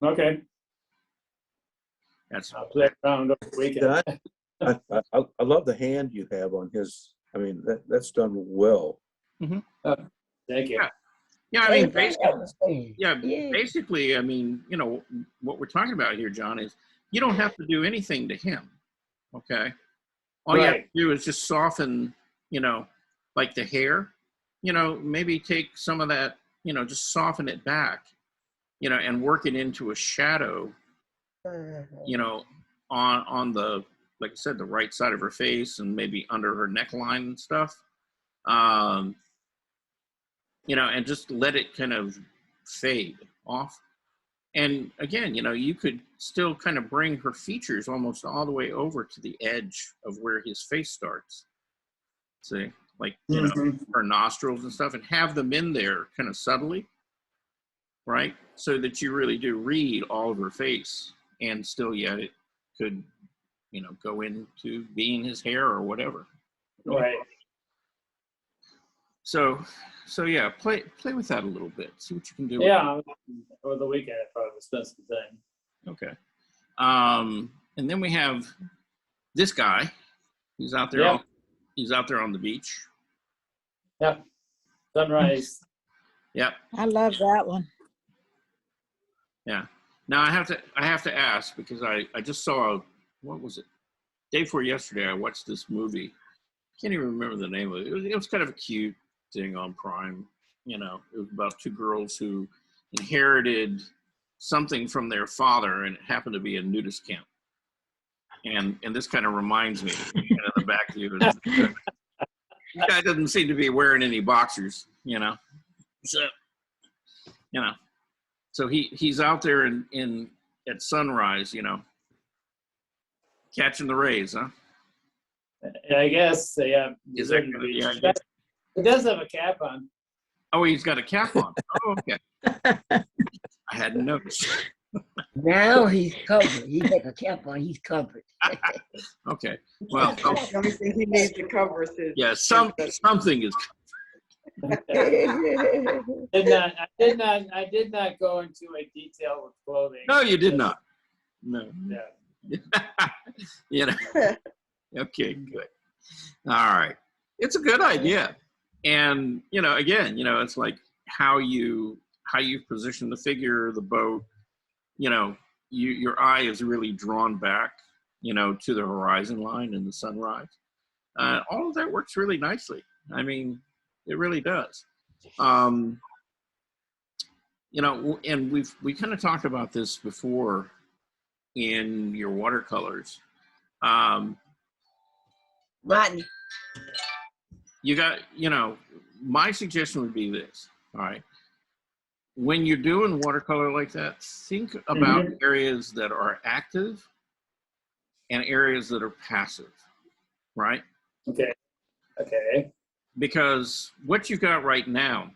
Okay. That's I'll play around over the weekend. I love the hand you have on his. I mean, that's done well. Thank you. Yeah, I mean, Basically, basically, I mean, what we're talking about here, John, is you don't have to do anything to him, okay? All you have to do is just soften, like the hair, maybe take some of that, just soften it back, and work it into a shadow, on the, like I said, the right side of her face and maybe under her neckline and stuff. And just let it kind of fade off. And again, you could still kind of bring her features almost all the way over to the edge of where his face starts. See, like, her nostrils and stuff, and have them in there kind of subtly, right? So that you really do read all of her face, and still yet it could, go into being his hair or whatever. Right. So yeah, play with that a little bit. See what you can do. Yeah, over the weekend I probably spent some time. Okay. And then we have this guy. He's out there. Yeah. He's out there on the beach. Yep. Sunrise. Yep. I love that one. Yeah. Now I have to ask, because I just saw, what was it? Day before yesterday, I watched this movie. Can't even remember the name of it. It was kind of a cute thing on Prime. It was about two girls who inherited something from their father, and it happened to be a nudist camp. And this kind of reminds me, of the back view. The guy doesn't seem to be wearing any boxers, So he's out there in at sunrise, catching the rays, huh? I guess, yeah. Is that gonna be? It does have a cap on. Oh, he's got a cap on. Oh, okay. I hadn't noticed. now he's covered. He got a cap on. He's covered. Okay. Well, The only thing he needs to cover is his. yeah, something is. I did not go into a detail with clothing. No, you did not. No. Yeah. Okay, good. All right. It's a good idea. And, again, it's like how you position the figure, the boat, your eye is really drawn back, to the horizon line in the sunrise. All of that works really nicely. I mean, it really does. And we kind of talked about this before in your watercolors. Rodney. You got, my suggestion would be this, all right? When you're doing watercolor like that, think about areas that are active and areas that are passive, right? Okay. Because what you've got right now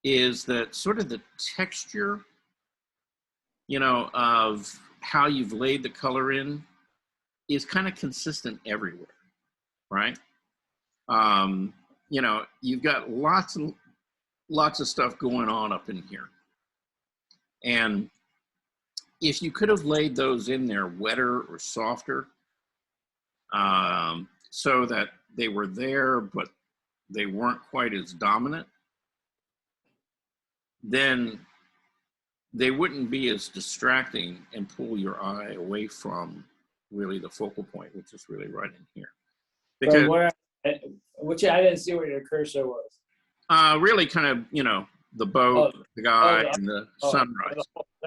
is that sort of the texture, of how you've laid the color in is kind of consistent everywhere, right? You've got lots of stuff going on up in here. And if you could have laid those in there wetter or softer, so that they were there, but they weren't quite as dominant, then they wouldn't be as distracting and pull your eye away from really the focal point, which is really right in here. Because Which I didn't see where your cursor was. Really kind of, the boat, the guy, and the sunrise.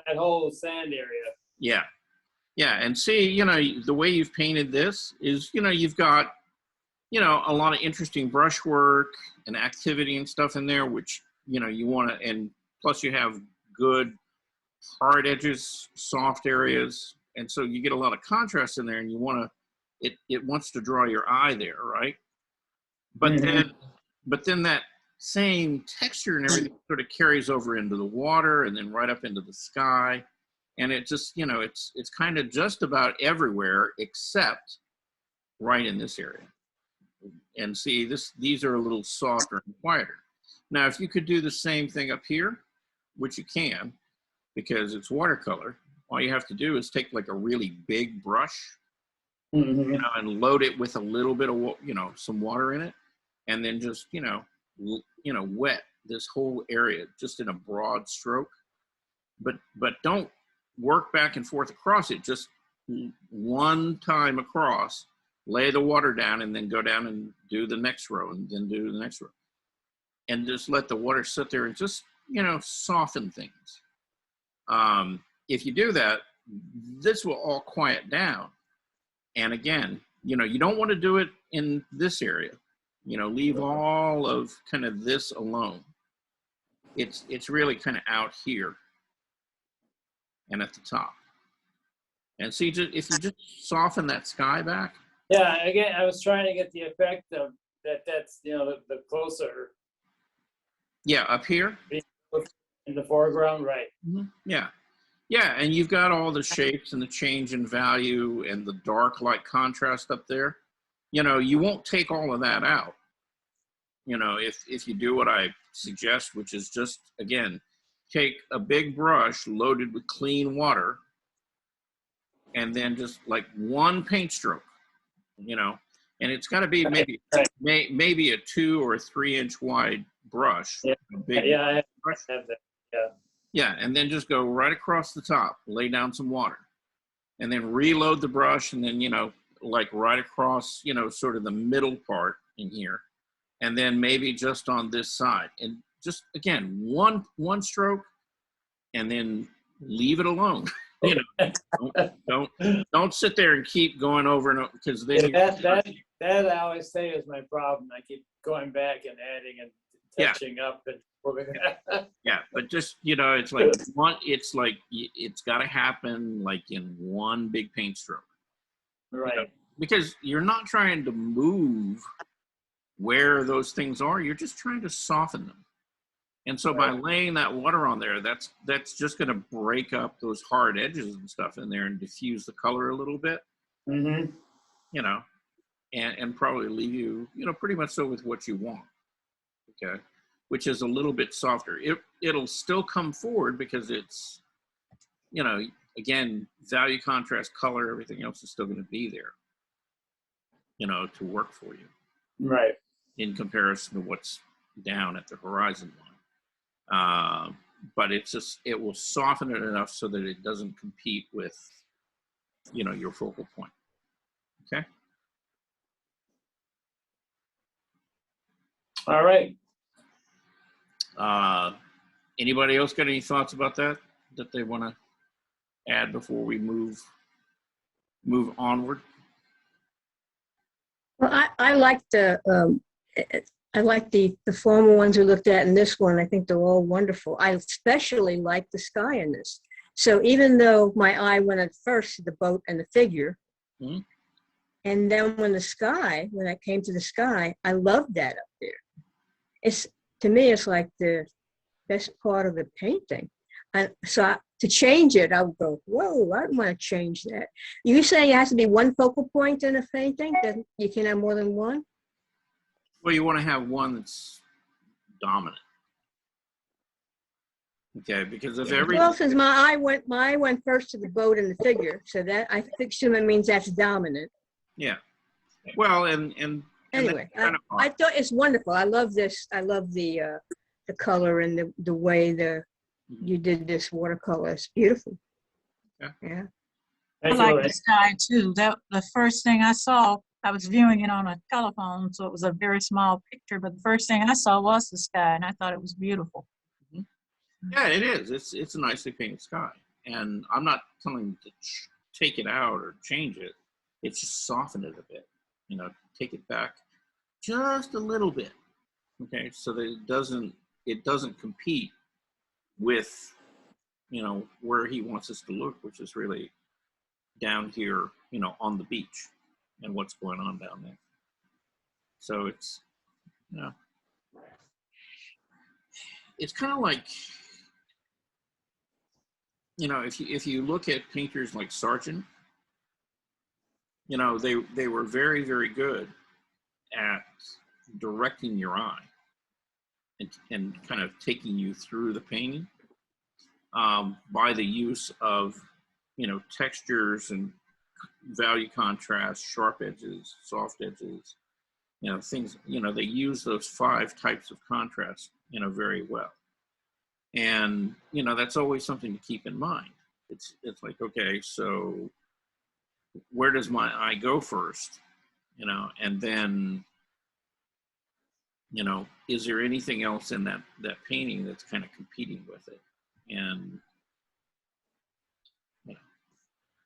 That whole sand area. Yeah. Yeah, and see, the way you've painted this is, you've got, you know, a lot of interesting brushwork and activity and stuff in there, which, you know, you want to, and plus you have good hard edges, soft areas. And so you get a lot of contrast in there, and you want to, it wants to draw your eye there, right? But then that same texture and everything sort of carries over into the water and then right up into the sky. And it just, you know, it's kind of just about everywhere except right in this area. And see, these are a little softer and quieter. Now, if you could do the same thing up here, which you can, because it's watercolor, all you have to do is take like a really big brush, you know, and load it with a little bit of, you know, some water in it, and then just, you know, wet this whole area just in a broad stroke. But don't work back and forth across it. Just one time across, lay the water down, and then go down and do the next row, and then do the next row. And just let the water sit there and just, you know, soften things. If you do that, this will all quiet down. And again, you know, you don't want to do it in this area. You know, leave all of kind of this alone. It's really kind of out here and at the top. And see, if you just soften that sky back. Yeah, again, I was trying to get the effect of that's, you know, the closer. Yeah, up here. In the foreground, right. Yeah. Yeah, and you've got all the shapes and the change in value and the dark light contrast up there. You know, you won't take all of that out. You know, if you do what I suggest, which is just, again, take a big brush loaded with clean water and then just like one paint stroke, you know, and it's got to be maybe a 2 or 3 inch wide brush. Yeah, a big I brush. have that. Yeah. Yeah, and then just go right across the top, lay down some water, and then reload the brush, and then, you know, like right across, you know, sort of the middle part in here, and then maybe just on this side, and just, again, one stroke, and then leave it alone. You know, don't sit there and keep going over and over, because then that I always say is my problem. I keep going back and adding and touching up and yeah, but just, you know, it's like it's got to happen like in one big paint stroke, right? You know, because you're not trying to move where those things are, you're just trying to soften them. And so by laying that water on there, that's just going to break up those hard edges and stuff in there and diffuse the color a little bit. You know, and probably leave you, you know, pretty much so with what you want. Okay. Which is a little bit softer. It'll still come forward because it's, you know, again, value, contrast, color, everything else is still going to be there, you know, to work for you. Right. In comparison to what's down at the horizon line. But it's just, it will soften it enough so that it doesn't compete with, you know, your focal point. Okay. All right. Anybody else got any thoughts about that they want to add before we move onward? Well, I like the former ones we looked at in this one. I think they're all wonderful. I especially like the sky in this. So even though my eye went at first to the boat and the figure, and then when I came to the sky, I loved that up there. To me, it's like the best part of the painting. And so to change it, I would go, whoa, I don't want to change that. You say it has to be one focal point in a painting? That you can have more than one? Well, you want to have one that's dominant. Okay, because if every... Well, since my eye went first to the boat and the figure, so that I assume it means that's dominant. Yeah. Well, and anyway, I thought it's wonderful. I love this. I love the color and the way you did this watercolor. It's beautiful. Yeah. I like the sky too. The first thing I saw, I was viewing it on a telephone, so it was a very small picture, but the first thing I saw was the sky, and I thought it was beautiful. Yeah, it is. It's a nicely painted sky. And I'm not telling you to take it out or change it. It's just soften it a bit. You know, take it back just a little bit. Okay, so that it doesn't compete with, where he wants us to look, which is really down here, on the beach and what's going on down there. So it's, it's kind of like, if you look at painters like Sargent, they were very, very good at directing your eye and kind of taking you through the painting by the use of, textures and value contrast, sharp edges, soft edges, things, they use those 5 types of contrast, very well. And, that's always something to keep in mind. It's like, okay, so where does my eye go first? And then, is there anything else in that painting that's kind of competing with it? And,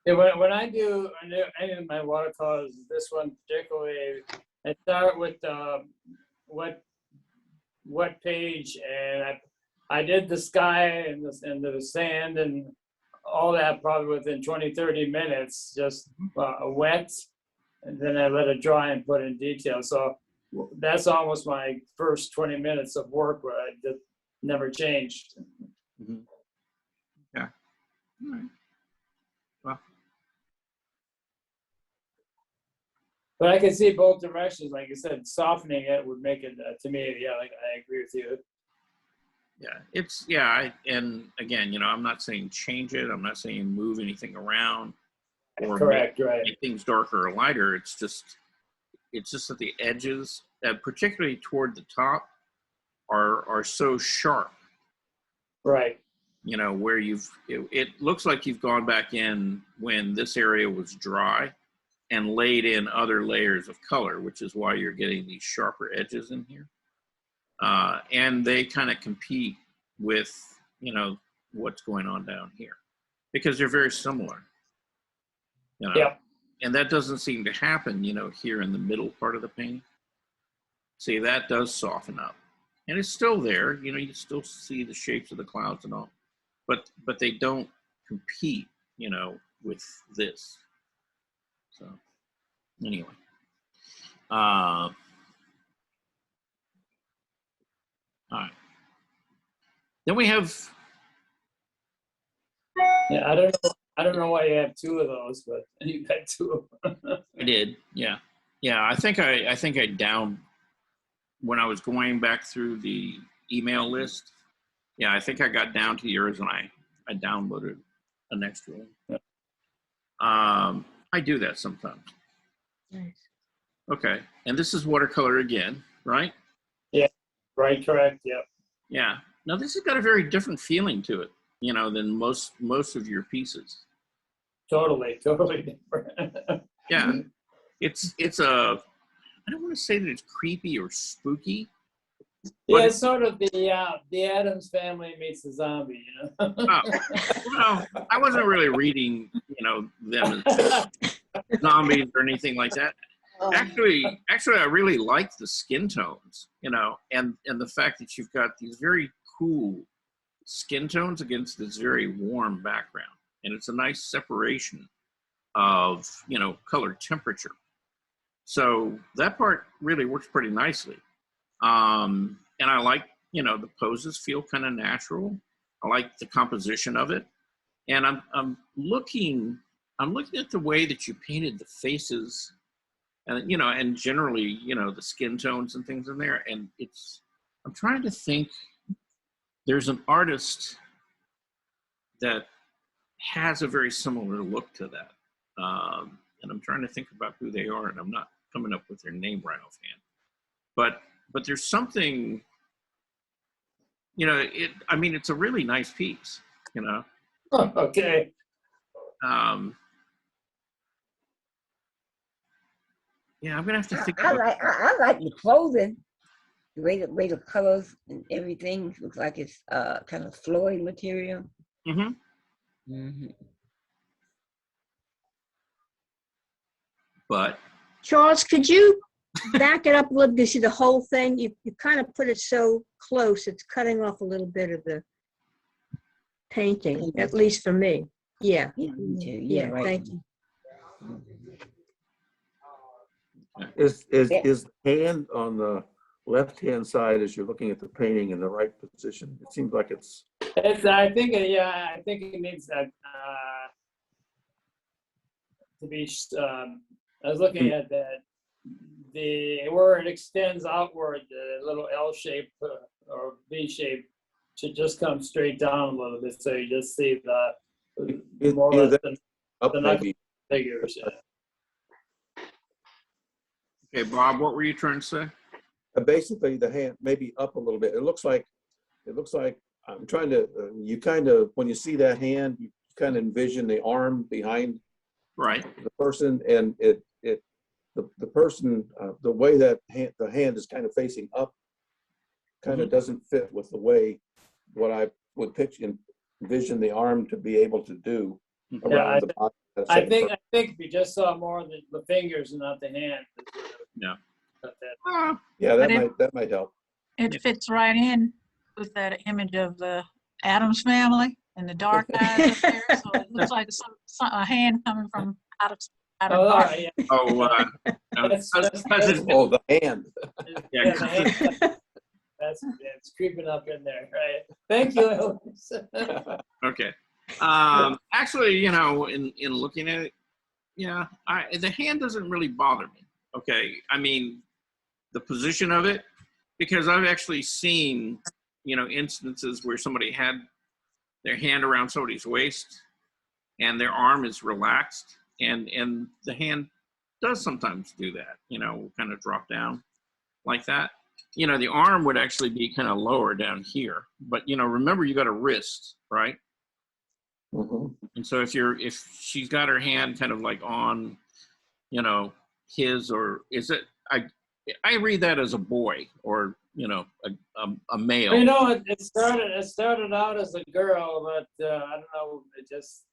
Yeah, when I do any of my watercolors, this one particularly, I start with what page, and I did the sky and the sand and all that probably within 20, 30 minutes, just wet, and then I let it dry and put in detail. So that's almost my first 20 minutes of work where I just never changed. Mm-hmm. Yeah. All right. Well. But I can see both directions. Like I said, softening it would make it, to me, yeah, like I agree with you. Yeah, and again, I'm not saying change it. I'm not saying move anything around or Correct, make, right. make things darker or lighter. It's just that the edges, particularly toward the top, are so sharp. Right. Where it looks like you've gone back in when this area was dry and laid in other layers of color, which is why you're getting these sharper edges in here. And they kind of compete with, what's going on down here because they're very similar. Yeah. And that doesn't seem to happen, here in the middle part of the painting. See, that does soften up. And it's still there, you still see the shapes of the clouds and all, but they don't compete, with this. So anyway. All right. Then we have. Yeah, I don't know why you have 2 of those, but you got 2 of them. I did, yeah. I think I downed when I was going back through the email list. Yeah, I think I got down to yours and I downloaded an extra one. Yeah. I do that sometimes. Nice. Okay, and this is watercolor again, right? Yeah, right, correct, yep. Yeah. Now this has got a very different feeling to it, than most of your pieces. Totally different. Yeah, it's I don't want to say that it's creepy or spooky. Yeah, it's sort of the Addams Family meets the zombie, Oh, well, I wasn't really reading, them as zombies or anything like that. Actually, I really like the skin tones, and the fact that you've got these very cool skin tones against this very warm background, and it's a nice separation of color temperature. So that part really works pretty nicely. And I like, the poses feel kind of natural. I like the composition of it. And I'm looking at the way that you painted the faces and, and generally, the skin tones and things in there. And I'm trying to think, there's an artist that has a very similar look to that. And I'm trying to think about who they are, and I'm not coming up with their name right offhand. But there's something, it's a really nice piece, Okay. Yeah, I'm gonna have to think. I like the clothing, the way the colors and everything looks like it's kind of flowy material. Mm-hmm. Mm-hmm. But Charles, could you back it up a little bit. You see the whole thing? You kind of put it so close, it's cutting off a little bit of the painting, at least for me. Yeah. Yeah, me too. Yeah, Yeah, right. thank you. Is the hand on the left-hand side as you're looking at the painting in the right position? It seems like it's. I think it needs that to be. I was looking at that. Where it extends outward, the little L shape or V shape should just come straight down a little bit, so you just see the more or less Up the maybe. figures. Yeah. Okay, Bob, what were you trying to say? Basically, the hand maybe up a little bit. It looks like I'm trying to. You kind of, when you see that hand, you kind of envision the arm behind Right. the person, and the person, the way that the hand is kind of facing up, kind of doesn't fit with the way what I would envision the arm to be able to do around the body. I think if you just saw more of the fingers and not the hand. Yeah. Yeah, that might help. It fits right in with that image of the Addams family and the dark eyes up there. So it looks like a hand coming from out of All dark. right, yeah. Oh, That's The hand. Yeah, the hand. It's creeping up in there, right? Thank you, Elvis. okay. Actually, in looking at it, yeah, the hand doesn't really bother me. Okay, I mean, the position of it, because I've actually seen, instances where somebody had their hand around somebody's waist and their arm is relaxed, and the hand does sometimes do that, kind of drop down like that. The arm would actually be kind of lower down here, but remember, you got a wrist, right? Mm-hmm. And so if she's got her hand kind of like on, his, or is it, I read that as a boy, or a male. It started out as a girl, but I don't know. It just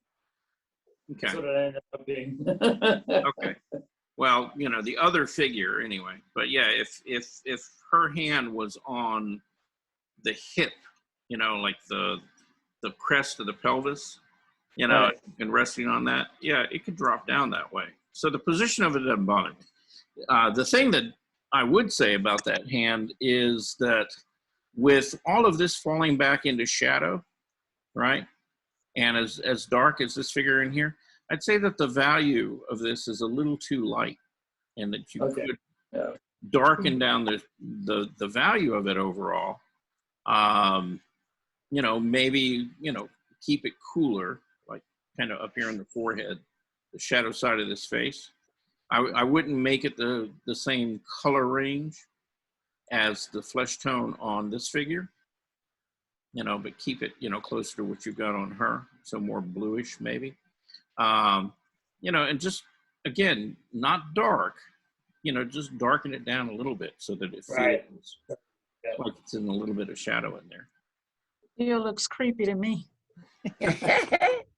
Okay. sort of ended up being. Okay. Well, the other figure anyway. But yeah, if her hand was on the hip, like the crest of the pelvis, Right. and resting on that, yeah, it could drop down that way. So the position of it doesn't bother me. The thing that I would say about that hand is that with all of this falling back into shadow, right, and as dark as this figure in here, I'd say that the value of this is a little too light, and that you could darken down the value of it overall. Maybe keep it cooler, like kind of up here on the forehead, the shadow side of this face. I wouldn't make it the same color range as the flesh tone on this figure, but keep it, closer to what you've got on her. So more bluish maybe. And just, again, not dark, just darken it down a little bit so that it feels like it's in a little bit of shadow in there. It looks creepy to me.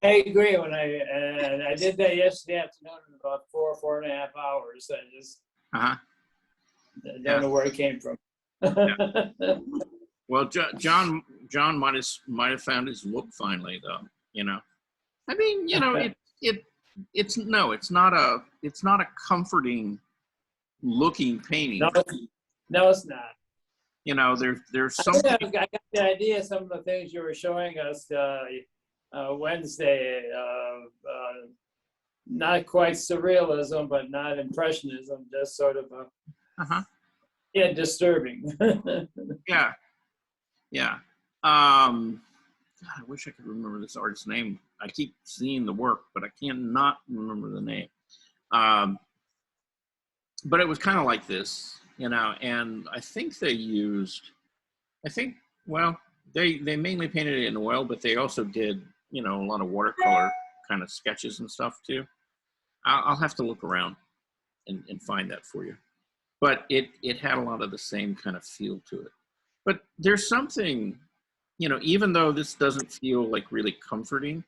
I agree. When I did that yesterday afternoon in about 4.5 hours. I just don't know where it came from. Well, John might have found his look finally, though. I mean, it's not a comforting looking painting. No, it's not. There's something. I got the idea. Some of the things you were showing us Wednesday, not quite surrealism, but not impressionism. Just sort of disturbing. Yeah. God, I wish I could remember this artist's name. I keep seeing the work, but I cannot remember the name. But it was kind of like this, and I think they mainly painted it in oil, but they also did, a lot of watercolor kind of sketches and stuff too. I'll have to look around and find that for you. But it had a lot of the same kind of feel to it. But there's something, even though this doesn't feel like really comforting,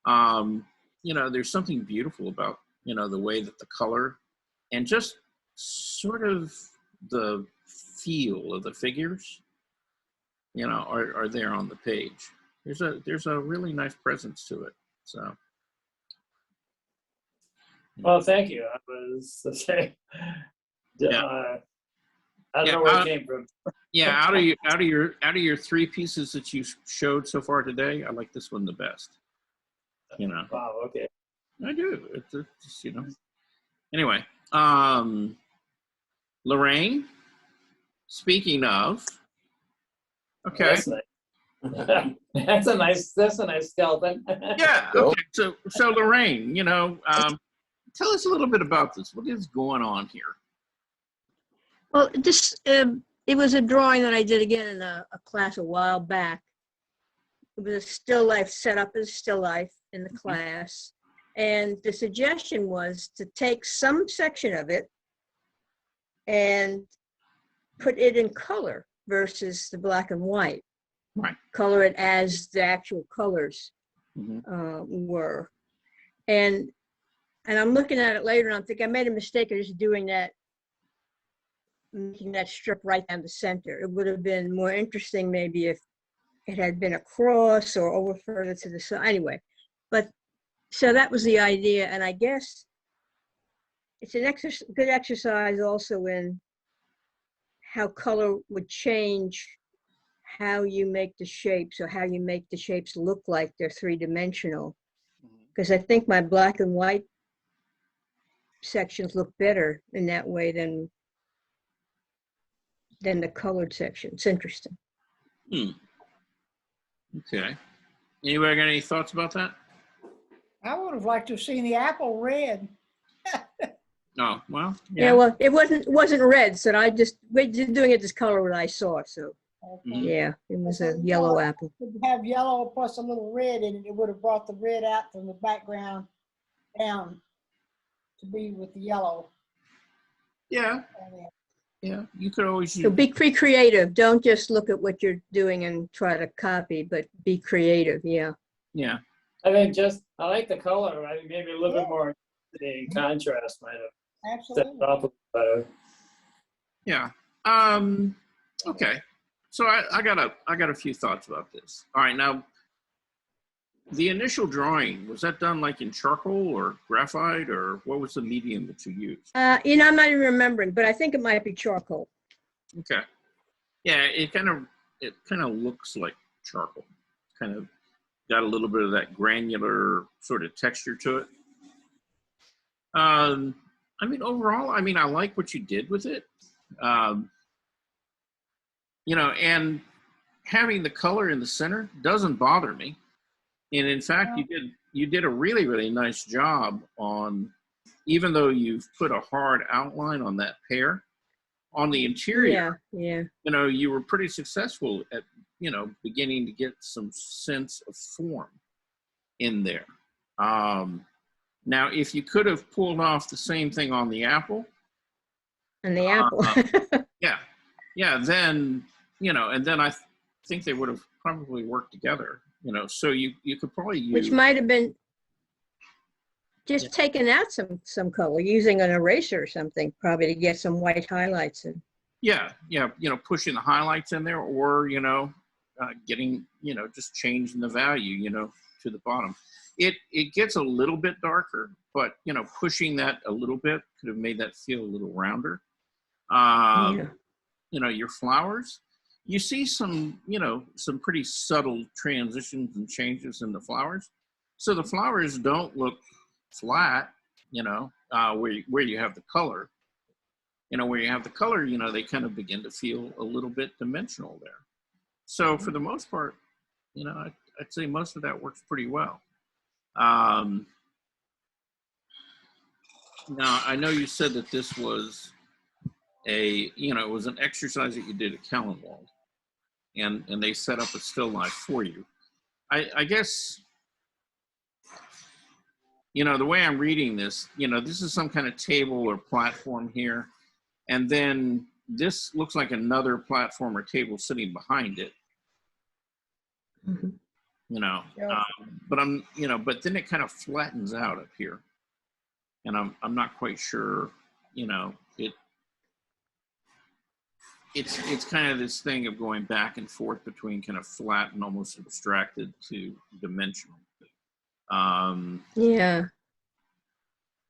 there's something beautiful about, the way that the color and just sort of the feel of the figures, you know, are there on the page. There's a really nice presence to it. So. Well, thank you. I was to say, Yeah. I don't know where it came from. Yeah, out of your three pieces that you showed so far today, I like this one the best. You know. Wow. Okay. I do. It's you know. Anyway, Lorraine. Speaking of, okay. That's nice. That's a nice skeleton. Yeah. Okay. So Lorraine, you know, tell us a little bit about this. What is going on here? Well, this it was a drawing that I did again in a class a while back. It was a still life set up as still life in the class. And the suggestion was to take some section of it and put it in color versus the black and white. Right. Color it as the actual colors were. And I'm looking at it later and I'm thinking I made a mistake of just doing that, making that strip right down the center. It would have been more interesting maybe if it had been across or over further to the side. Anyway, but so that was the idea. And I guess it's an good exercise also in how color would change how you make the shapes or how you make the shapes look like they're three-dimensional. Because I think my black and white sections look better in that way than the colored section. It's interesting. Okay. Anybody got any thoughts about that? I would have liked to have seen the apple red. Oh, well. Yeah, well, it wasn't red, so we're just doing it this color what I saw. So Okay. yeah, it was a yellow apple. Could have yellow plus a little red in it. It would have brought the red out from the background down to be with the yellow. Yeah. Yeah, you could always So be creative. Don't just look at what you're doing and try to copy, but be creative. Yeah. Yeah. I think I like the color. I think maybe a little bit more in contrast might have stepped Absolutely. off a little better. Yeah. Okay. So I got a few thoughts about this. All right, now the initial drawing, was that done like in charcoal or graphite, or what was the medium that you used? You know, I'm not even remembering, but I think it might be charcoal. Okay. Yeah, it kind of looks like charcoal. Kind of got a little bit of that granular sort of texture to it. I mean, overall, I mean, I like what you did with it. You know, and having the color in the center doesn't bother me. And in fact, you did a really, really nice job on, even though you've put a hard outline on that pear, on the interior, Yeah. you know, you were pretty successful at, you know, beginning to get some sense of form in there. Now, if you could have pulled off the same thing on the apple. And the apple. Yeah, then, you know, and then I think they would have probably worked together, you know, so you could probably use. Which might have been just taking out some color, using an eraser or something, probably to get some white highlights in. Yeah, you know, pushing the highlights in there, or, you know, getting, you know, just changing the value, you know, to the bottom. It gets a little bit darker, but, you know, pushing that a little bit could have made that feel a little rounder. You know, your flowers, you see some, you know, some pretty subtle transitions and changes in the flowers. So the flowers don't look flat, you know, where you have the color. You know, where you have the color, you know, they kind of begin to feel a little bit dimensional there. So for the most part, you know, I'd say most of that works pretty well. Now, I know you said that this was it was an exercise that you did at Kellenwald, and they set up a still life for you. I guess, you know, the way I'm reading this, you know, this is some kind of table or platform here, and then this looks like another platform or table sitting behind it. You know, but then it kind of flattens out up here, and I'm not quite sure, you know, it's kind of this thing of going back and forth between kind of flat and almost abstracted to dimensional. Yeah.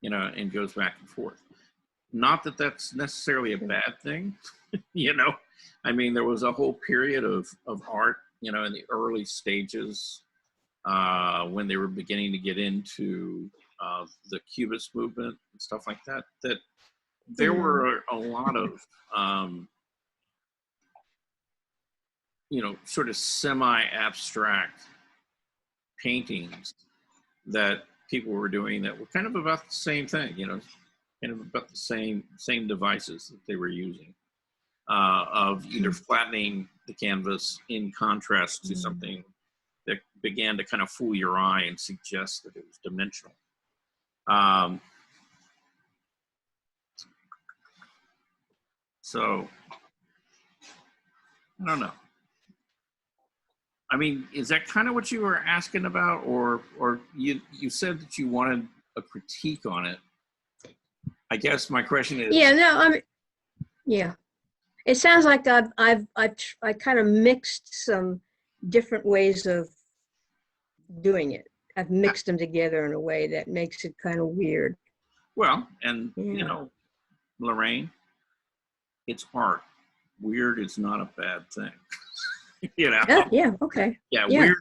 You know, and goes back and forth. Not that that's necessarily a bad thing, you know. I mean, there was a whole period of art, you know, in the early stages when they were beginning to get into the Cubist movement and stuff like that, that there were a lot of, you know, sort of semi-abstract paintings that people were doing that were kind of about the same thing, you know, kind of about the same devices that they were using, of either flattening the canvas in contrast to something that began to kind of fool your eye and suggest that it was dimensional. So, I don't know. I mean, is that kind of what you were asking about, or you said that you wanted a critique on it? I guess my question is. Yeah, no, I mean, yeah. It sounds like I kind of mixed some different ways of doing it. I've mixed them together in a way that makes it kind of weird. Well, and you know, Lorraine, it's art. Weird is not a bad thing. You know. Yeah. Okay. Yeah. Yeah.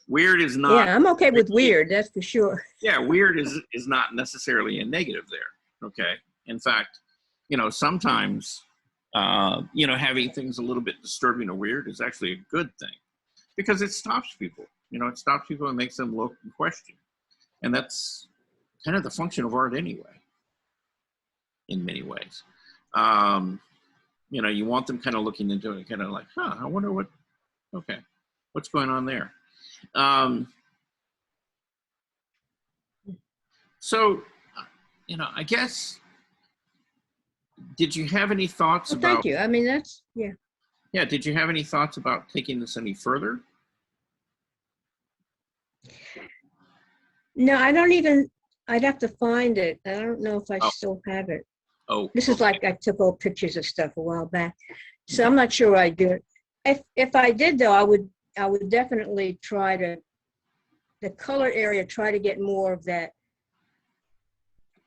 Weird is not. Yeah, I'm okay with weird. That's for sure. Yeah, weird is not necessarily a negative there. Okay. In fact, you know, sometimes, you know, having things a little bit disturbing or weird is actually a good thing, because it stops people. You know, it stops people and makes them look and question, and that's kind of the function of art anyway. In many ways, you know, you want them kind of looking into it, kind of like, huh, I wonder what. Okay, what's going on there? So, you know, I guess, did you have any thoughts Well, about? thank you. I mean, that's, yeah. Yeah, did you have any thoughts about taking this any further? No, I don't even, I'd have to find it. I don't know if I still have it. Oh, This is like, I took old pictures of stuff a while back. So I'm not sure I do it. If I did though, I would definitely try to, the color area, try to get more of that,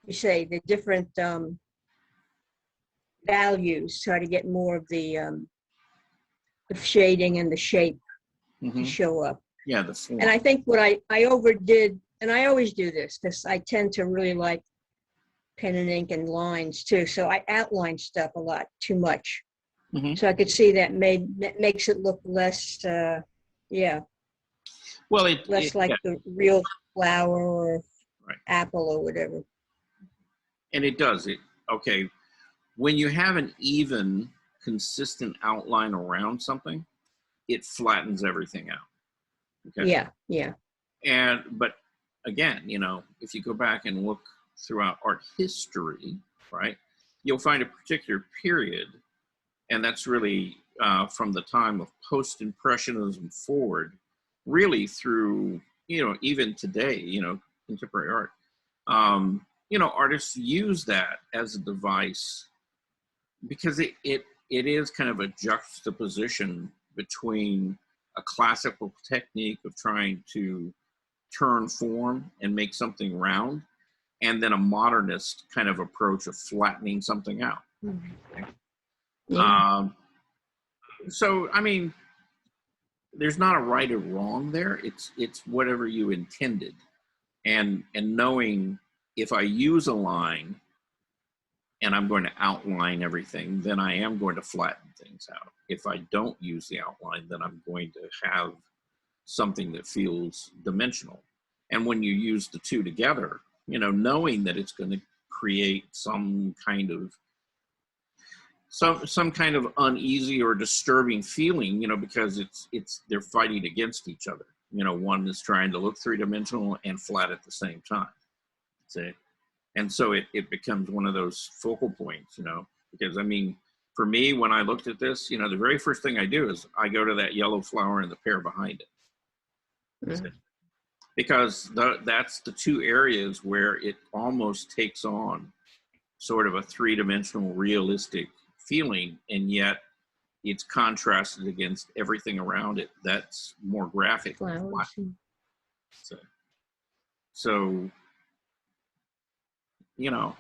you say, the different values, try to get more of the shading and the shape to show up. Yeah, the form. And I think what I overdid, and I always do this because I tend to really like pen and ink and lines too. So I outline stuff a lot, too much. So I could see that makes it look less, yeah. Well, less like the real flower or apple or whatever. And it does. Okay, when you have an even, consistent outline around something, it flattens everything out. Okay. Yeah. But again, you know, if you go back and look throughout art history, right, you'll find a particular period, and that's really from the time of post-impressionism forward, really through, you know, even today, you know, contemporary art. You know, artists use that as a device because it is kind of a juxtaposition between a classical technique of trying to turn form and make something round, and then a modernist kind of approach of flattening something out. So, I mean, there's not a right or wrong there. It's whatever you intended. And knowing if I use a line and I'm going to outline everything, then I am going to flatten things out. If I don't use the outline, then I'm going to have something that feels dimensional. And when you use the two together, you know, knowing that it's going to create some kind of uneasy or disturbing feeling, you know, because they're fighting against each other. You know, one is trying to look three-dimensional and flat at the same time. See? And so it becomes one of those focal points, you know, because I mean, for me, when I looked at this, you know, the very first thing I do is I go to that yellow flower and the pear behind it. Because that's the two areas where it almost takes on sort of a three-dimensional realistic feeling, and yet it's contrasted against everything around it that's more graphic. Flowers. So you know.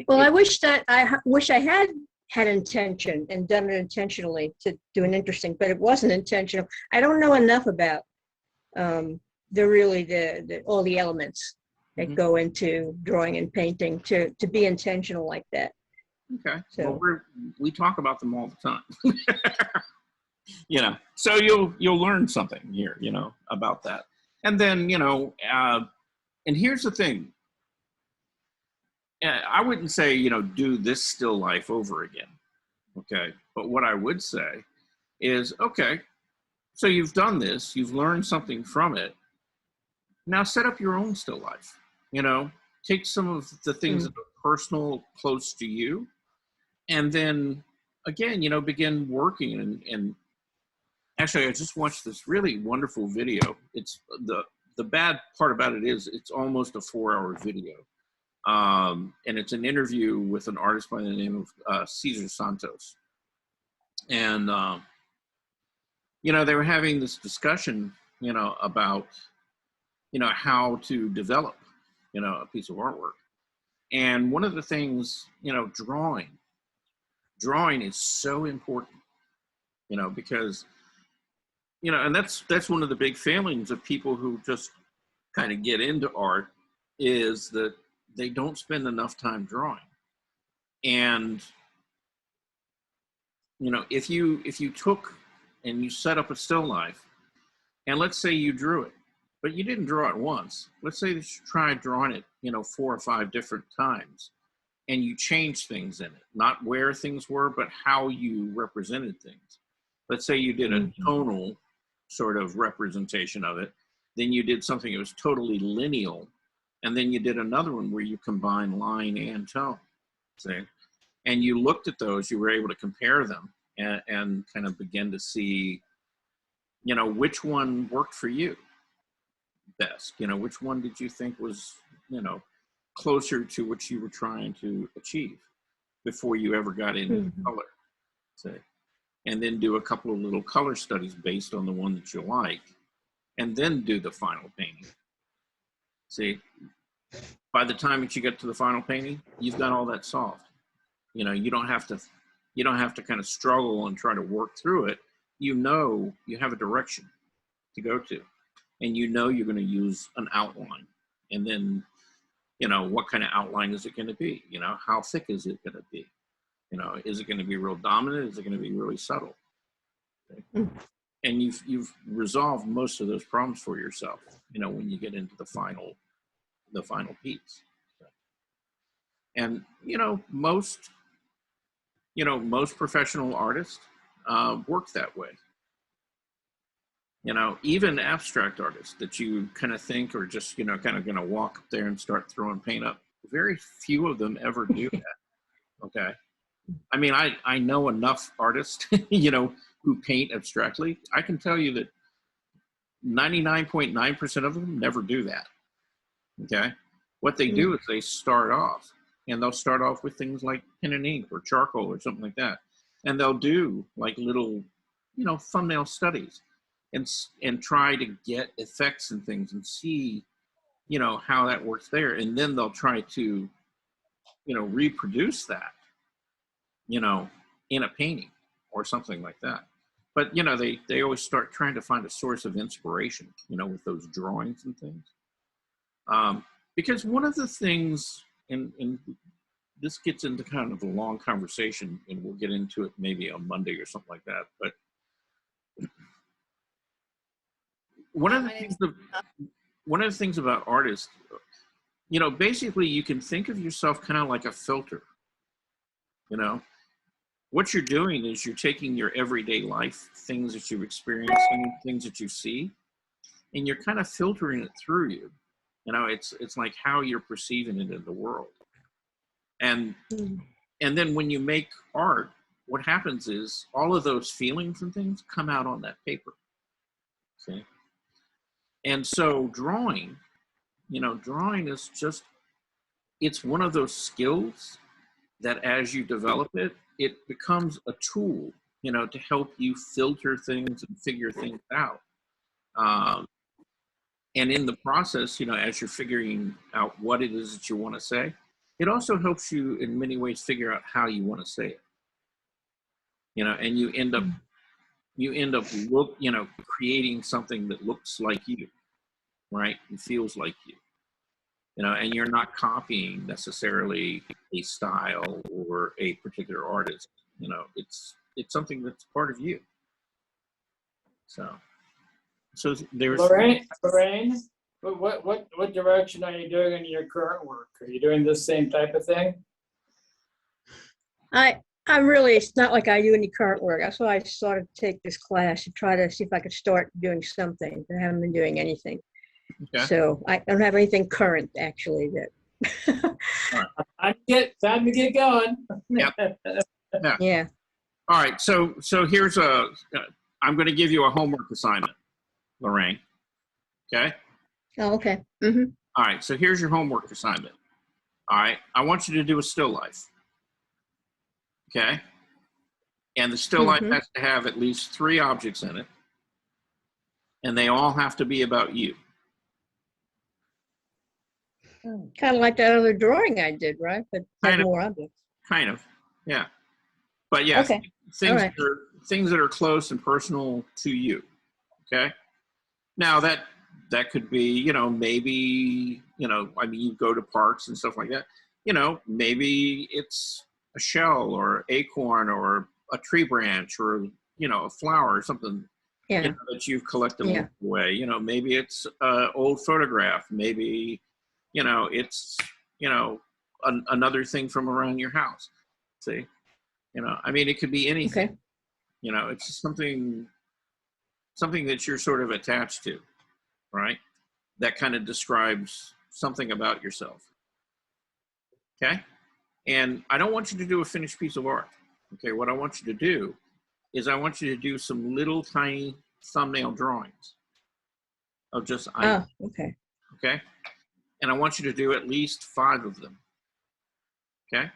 Well, I wish I had intention and done it intentionally to do an interesting, but it wasn't intentional. I don't know enough about all the elements that go into drawing and painting to be intentional like that. Okay. So well, we talk about them all the time. You know, so you'll learn something here, you know, about that. And then, you know, and here's the thing. I wouldn't say, you know, do this still life over again. Okay. But what I would say is, okay, so you've done this, you've learned something from it. Now set up your own still life, you know, take some of the things that are personal, close to you. And then again, you know, begin working and actually, I just watched this really wonderful video. It's the bad part about it is it's almost a 4-hour video. And it's an interview with an artist by the name of Cesar Santos. And, you know, they were having this discussion, you know, about, you know, how to develop, you know, a piece of artwork. And one of the things, you know, drawing is so important, you know, because, you know, and that's one of the big failings of people who just kind of get into art is that they don't spend enough time drawing. And, you know, if you took and you set up a still life, and let's say you drew it, but you didn't draw it once. Let's say that you tried drawing it, you know, 4 or 5 different times, and you changed things in it, not where things were, but how you represented things. Let's say you did a tonal sort of representation of it, then you did something that was totally lineal, and then you did another one where you combine line and tone, see? And you looked at those, you were able to compare them and kind of begin to see, you know, which one worked for you best, you know, which one did you think was, you know, closer to what you were trying to achieve before you ever got into color, see? And then do a couple of little color studies based on the one that you like, and then do the final painting. See, by the time that you get to the final painting, you've got all that solved. You know, you don't have to kind of struggle and try to work through it. You know, you have a direction to go to, and you know you're going to use an outline, and then, you know, what kind of outline is it going to be? You know, how thick is it going to be? You know, is it going to be real dominant? Is it going to be really subtle? Okay. And you've resolved most of those problems for yourself, you know, when you get into the final piece. And, you know, most professional artists work that way. You know, even abstract artists that you kind of think are just, you know, kind of going to walk up there and start throwing paint up. Very few of them ever do that. Okay. I mean, I know enough artists, you know, who paint abstractly. I can tell you that 99.9% of them never do that. Okay. What they do is they start off, and they'll start off with things like pen and ink or charcoal or something like that. And they'll do like little, you know, thumbnail studies and try to get effects and things and see, you know, how that works there. And then they'll try to, you know, reproduce that, you know, in a painting or something like that. But, you know, they always start trying to find a source of inspiration, you know, with those drawings and things. Because one of the things, and this gets into kind of a long conversation, and we'll get into it maybe on Monday or something like that, but one of the things about artists, you know, basically you can think of yourself kind of like a filter, you know. What you're doing is you're taking your everyday life, things that you've experienced, things that you see, and you're kind of filtering it through you. You know, it's like how you're perceiving it in the world. And then when you make art, what happens is all of those feelings and things come out on that paper. See? And so drawing, you know, drawing is just, it's one of those skills that as you develop it, it becomes a tool you know, to help you filter things and figure things out. And in the process, you know, as you're figuring out what it is that you want to say, it also helps you in many ways figure out how you want to say it. You know, and you end up creating something that looks like you, right? And feels like you. You know, and you're not copying necessarily a style or a particular artist. You know, it's something that's part of you. So there's Lorraine, what direction are you doing in your current work? Are you doing the same type of thing? I'm really, it's not like I do any current work. That's why I started to take this class to try to see if I could start doing something. I haven't been doing anything. Okay. So I don't have anything current actually that. Time to get going. Yep. Yeah. All right. So here's I'm going to give you a homework assignment, Lorraine. Okay. Oh, okay. Mm-hmm. All right. So here's your homework assignment. All right. I want you to do a still life. Okay. And the still life has to have at least 3 objects in it. And they all have to be about you. Kind of like that other drawing I did, right? But had more objects. Kind of. Yeah. But yeah, Okay. things that are close and personal to you. Okay. Now that could be, you know, maybe, you know, I mean, you go to parks and stuff like that. You know, maybe it's a shell or acorn or a tree branch or, you know, a flower or something, you know, that you've collected along the way. You know, maybe it's an old photograph. Maybe, you know, it's, you know, another thing from around your house. See, you know, I mean, it could be anything. Okay. You know, it's just something that you're sort of attached to, right? That kind of describes something about yourself. Okay. And I don't want you to do a finished piece of art. Okay. What I want you to do is I want you to do some little tiny thumbnail drawings of just items. Oh, okay. Okay. And I want you to do at least 5 of them. Okay.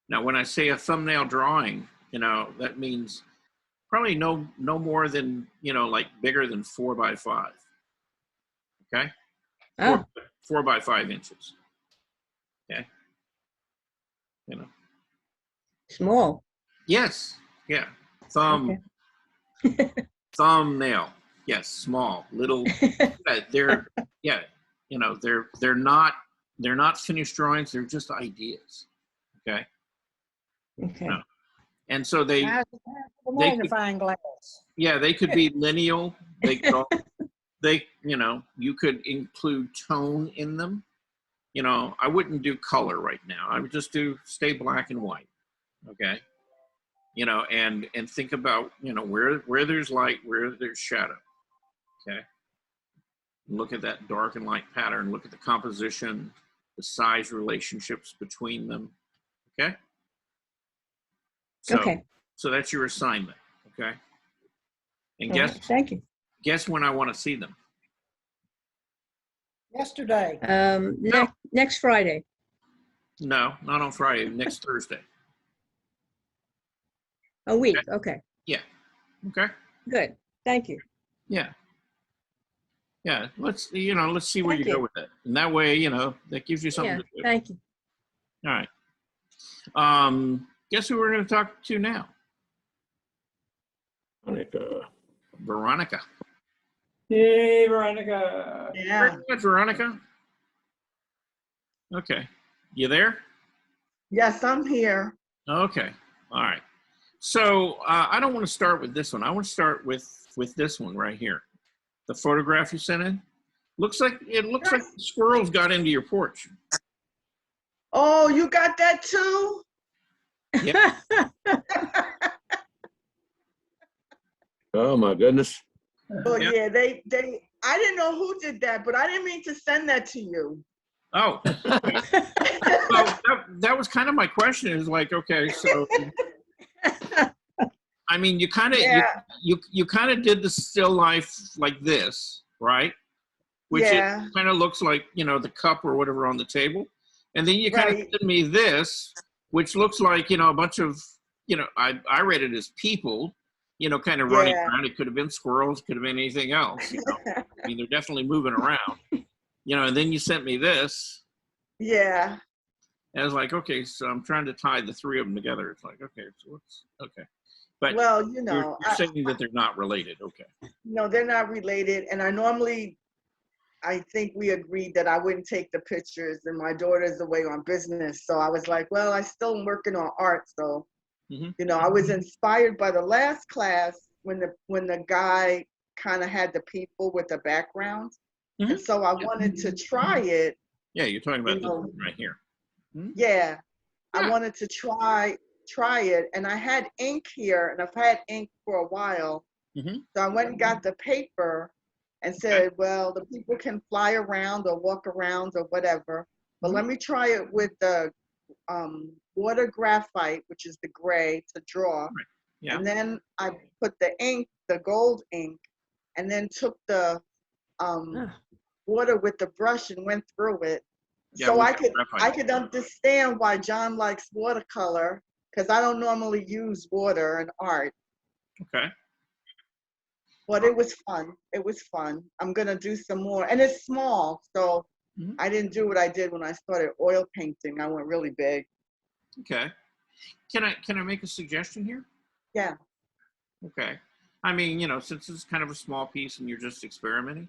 Now, when I say a thumbnail drawing, you know, that means probably no more than, you know, like bigger than 4 by 5. Okay. Oh. 4 by 5 inches. Okay. You know. Small. Yes. Yeah. Thumbnail. Yes. Small. Little. They're you know, they're not finished drawings. They're just ideas. Okay. Okay. You know? And so they magnifying glass. Yeah, they could be lineal. They could you know, you could include tone in them. You know, I wouldn't do color right now. I would just stay black and white. Okay. You know, and think about, you know, where there's light, where there's shadow. Okay. Look at that dark and light pattern. Look at the composition, the size relationships between them. Okay. So that's your assignment. Okay. And thank you. Guess when I want to see them. Yesterday. Next Friday. No, not on Friday. Next Thursday. A week. Okay. Yeah. Okay. Good. Thank you. Yeah. Yeah. Let's see where you go with it. And that way, you know, that gives you something to do. Thank you. All right. Guess who we're going to talk to now? Veronica. Hey, Veronica. Yeah. Very much, Veronica. Okay. You there? Yes, I'm here. Okay. All right. So I don't want to start with this one. I want to start with this one right here. The photograph you sent in. Looks like the squirrels got into your porch. Oh, you got that too? Yeah. Oh my goodness. Oh yeah, they I didn't know who did that, but I didn't mean to send that to you. Oh. Well, that was kind of my question. Is like, okay, so I mean, you kind of you kind of did the still life like this, right? Which it kind of looks like, you know, the cup or whatever on the table, and then you kind of did me this, which looks like, you know, a bunch of, you know, I read it as people, you know, kind of running Yeah. around. It could have been squirrels, could have been anything else, you know. I mean, they're definitely moving around, you know, and then you sent me this. Yeah. And I was like, okay, so I'm trying to tie the three of them together. It's like, okay, so what's, okay. But Well, you you're know, saying that they're not related. Okay. no, they're not related. And I think we agreed that I wouldn't take the pictures, and my daughter's away on business. So I was like, well, I still am working on art. So, you know, I was inspired by the last class when the guy kind of had the people with the background. And so I wanted to try it. Yeah, you're talking about You this know, one right here. yeah, I Yeah. wanted to try it. And I had ink here, and I've had ink for a while. So I went and got the paper and said, well, the people can fly around or walk around or whatever, but let me try it with the water graphite, which is the gray, to draw. Yeah. And then I put the ink, the gold ink, and then took the water with the brush and went through it. Yeah, So with I the could graphite. understand why John likes watercolor, because I don't normally use water in art. Okay. But it was fun. It was fun. I'm gonna do some more, and it's small, so I didn't do what I did when I started oil painting. I went really big. Okay. Can I make a suggestion here? Yeah. Okay. I mean, you know, since it's kind of a small piece and you're just experimenting,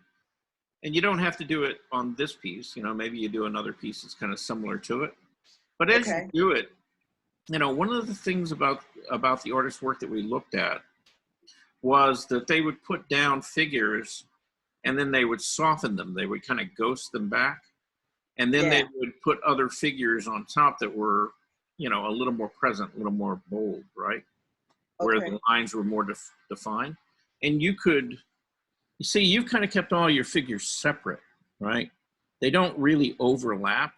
and you don't have to do it on this piece, you know, maybe you do another piece that's kind of similar to it. But as you do it, you know, one of the things about the artist's work that we looked at was that they would put down figures and then they would soften them. They would kind of ghost them back. And then they would put other figures on top that were, you know, a little more present, a little more bold, right? Where the lines were more defined. And you see, you've kind of kept all your figures separate, right? They don't really overlap.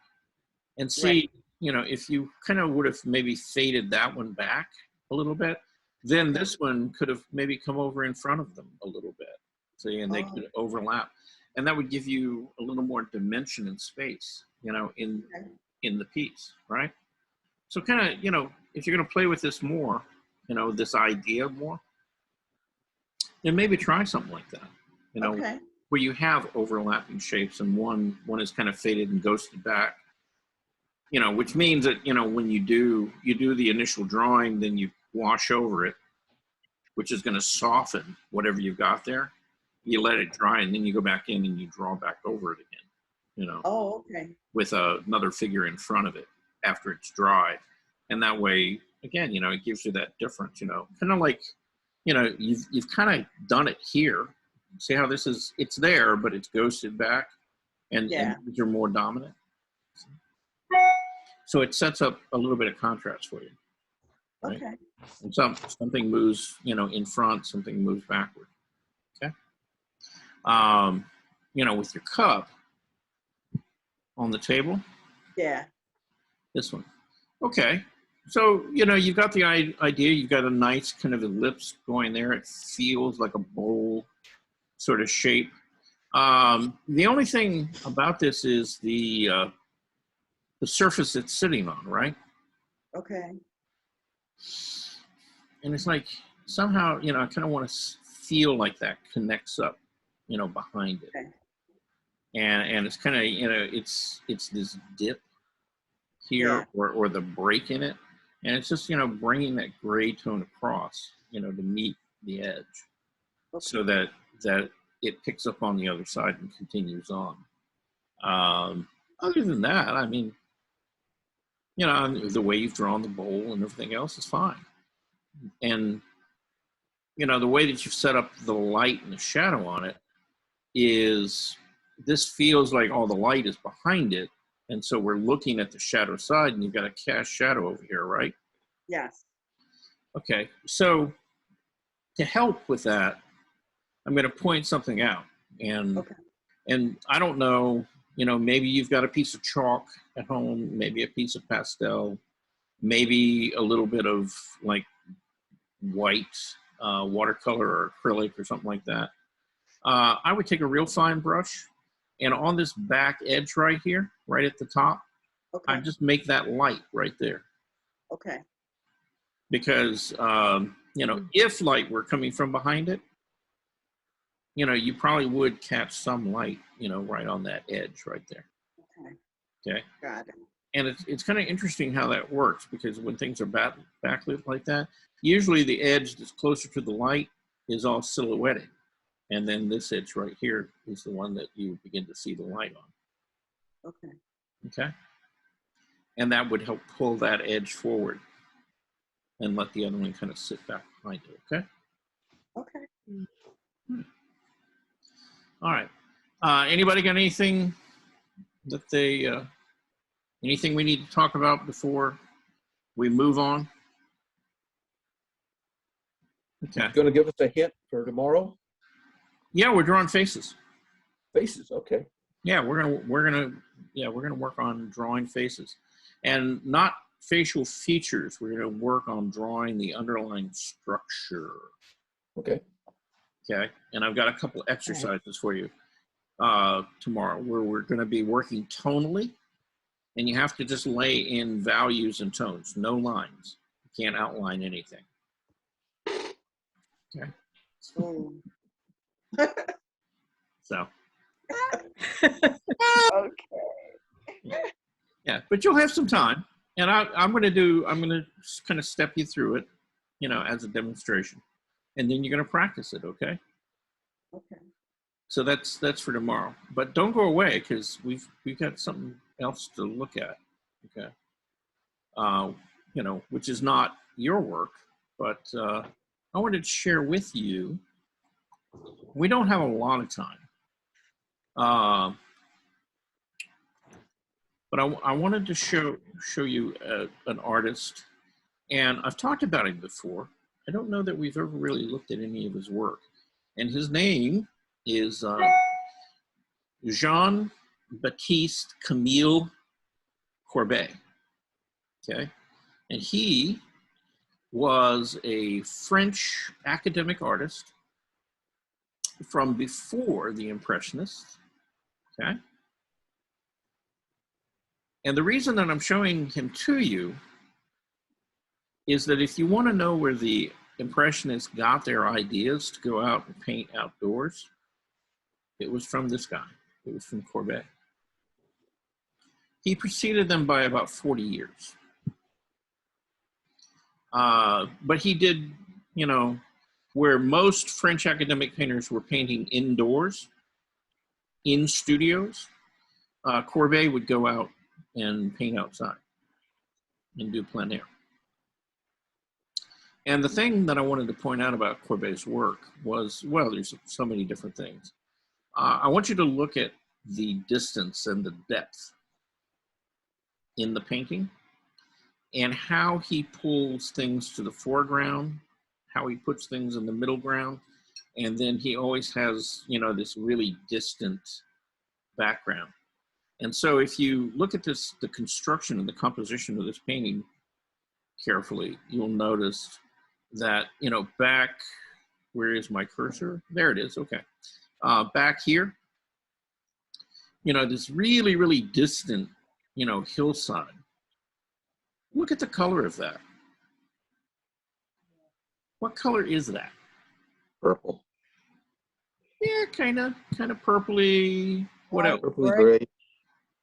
And see, you know, if you kind of would have maybe faded that one back a little bit, then this one could have maybe come over in front of them a little bit. See, and they could overlap. And that would give you a little more dimension and space, you know, in the piece, right? So kind of, you know, if you're going to play with this more, you know, this idea more, then maybe try something like that, you know, where you have overlapping shapes and one is kind of faded and ghosted back, you know, which means that, you know, when you do the initial drawing, then you wash over it, which is going to soften whatever you've got there. You let it dry, and then you go back in and you draw back over it again, you know, with another figure in front of it after it's dry. And that way, again, you know, it gives you that difference, you know, kind of like, you know, you've kind of done it here. See how this is, it's there, but it's ghosted back and you're more dominant. So it sets up a little bit of contrast for you. Right? Okay. And something moves, you know, in front, something moves backward. Okay. You know, with your cup on the table. Yeah. This one. Okay. So, you know, you've got the idea, you've got a nice kind of ellipse going there. It feels like a bowl sort of shape. The only thing about this is the surface it's sitting on, right? Okay. And it's like, somehow, you know, I kind of want to feel like that connects up, you know, behind it. Okay. And it's kind of, you know, it's this dip here or the break in it. And it's just, you know, bringing that gray tone across, you know, to meet the edge so that it picks up on the other side and continues on. Other than that, I mean, you know, the way you've drawn the bowl and everything else is fine. And, you know, the way that you've set up the light and the shadow on it is, this feels like all the light is behind it. And so we're looking at the shadow side, and you've got a cast shadow over here, right? Yes. Okay, so to help with that, I'm going to point something out. And I don't know, you know, maybe you've got a piece of chalk at home, maybe a piece of pastel, maybe a little bit of like white watercolor or acrylic or something like that. I would take a real fine brush, and on this back edge right here, right at the top, I just make that light right there. Okay. because, you know, if light were coming from behind it, you know, you probably would catch some light, you know, right on that edge right there. Okay. Okay. Got it. And it's kind of interesting how that works, because when things are backlit like that, usually the edge that's closer to the light is all silhouetted. And then this edge right here is the one that you begin to see the light on. Okay. Okay. And that would help pull that edge forward and let the other one kind of sit back behind it. Okay. Okay. All right. Anybody got anything that they, anything we need to talk about before we move on? Okay. Going to give us a hint for tomorrow? Yeah, we're drawing faces. Faces, okay. Yeah, we're gonna work on drawing faces, and not facial features. We're gonna work on drawing the underlying structure. Okay. Okay, and I've got a couple exercises for you tomorrow, where we're gonna be working tonally, and you have to just lay in values and tones, no lines. You can't outline anything. Okay. Mm. So. Okay. Yeah, but you'll have some time, and I'm gonna kind of step you through it, you know, as a demonstration, and then you're gonna practice it, okay? Okay. So that's for tomorrow. But don't go away, because we've got something else to look at, okay? You know, which is not your work, but I wanted to share with you. We don't have a lot of time. But I wanted to show you an artist, and I've talked about him before. I don't know that we've ever really looked at any of his work, and his name is Jean-Baptiste Camille Corbett. Okay, and he was a French academic artist from before the Impressionists. Okay. And the reason that I'm showing him to you is that if you want to know where the Impressionists got their ideas to go out and paint outdoors, it was from this guy. It was from Corbett. He preceded them by about 40 years. But he did, you know, where most French academic painters were painting indoors, in studios, Corbett would go out and paint outside and do plein air. And the thing that I wanted to point out about Corbett's work was, well, there's so many different things. I want you to look at the distance and the depth in the painting, and how he pulls things to the foreground, how he puts things in the middle ground, and then he always has, you know, this really distant background. And so if you look at this, the construction and the composition of this painting carefully, you'll notice that, you know, back, where is my cursor? There it is, okay. Back here, you know, this really, really distant, you know, hillside. Look at the color of that. What color is that? Purple. Yeah, kind of purpley. What else? Purpley gray.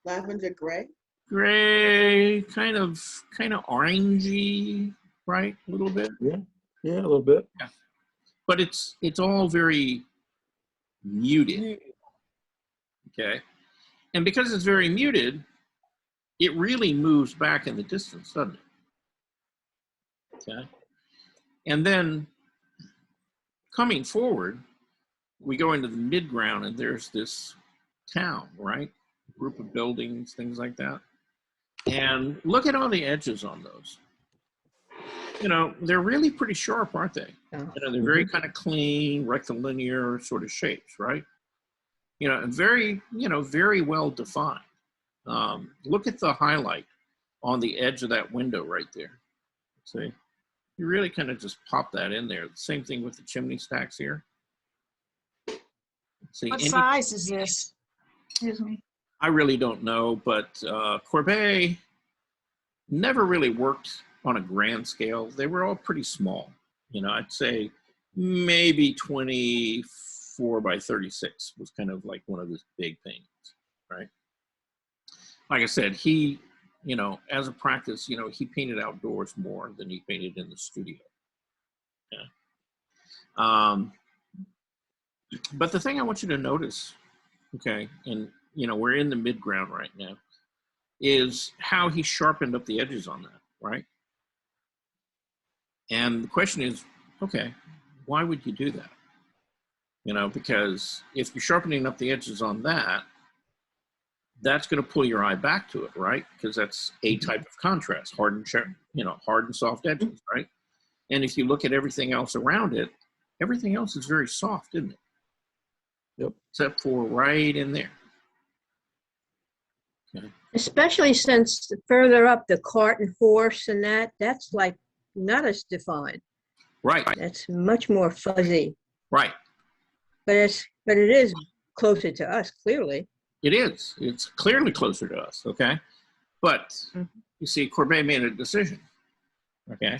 Lavender gray. Gray, kind of orangey, right? A little bit. Yeah, a little bit. Yeah. But it's all very muted. Okay. And because it's very muted, it really moves back in the distance, doesn't it? Okay. And then coming forward, we go into the midground, and there's this town, right? Group of buildings, things like that. And look at all the edges on those. You know, they're really pretty sharp, aren't they? You know, they're very kind of clean, rectilinear sort of shapes, right? You know, and very, you know, very well defined. Look at the highlight on the edge of that window right there. See? You really kind of just pop that in there. Same thing with the chimney stacks here. See, what size is this? Excuse me. I really don't know, but Corbett never really worked on a grand scale, they were all pretty small. You know, I'd say maybe 24 by 36 was kind of like one of his big paintings, right? Like I said, he, you know, as a practice, you know, he painted outdoors more than he painted in the studio. Yeah. But the thing I want you to notice, okay, and, you know, we're in the midground right now, is how he sharpened up the edges on that, right? And the question is, okay, why would you do that? You know, because if you're sharpening up the edges on that, that's going to pull your eye back to it, right? Because that's a type of contrast, hard and sharp, you know, hard and soft edges, right? And if you look at everything else around it, everything else is very soft, isn't it? Yep. Except for right in there. Okay. Especially since further up the cart and horse and that's like not as defined. Right. That's much more fuzzy. Right. But it is closer to us, clearly. It is. It's clearly closer to us, okay? But you see, Corbett made a decision, okay?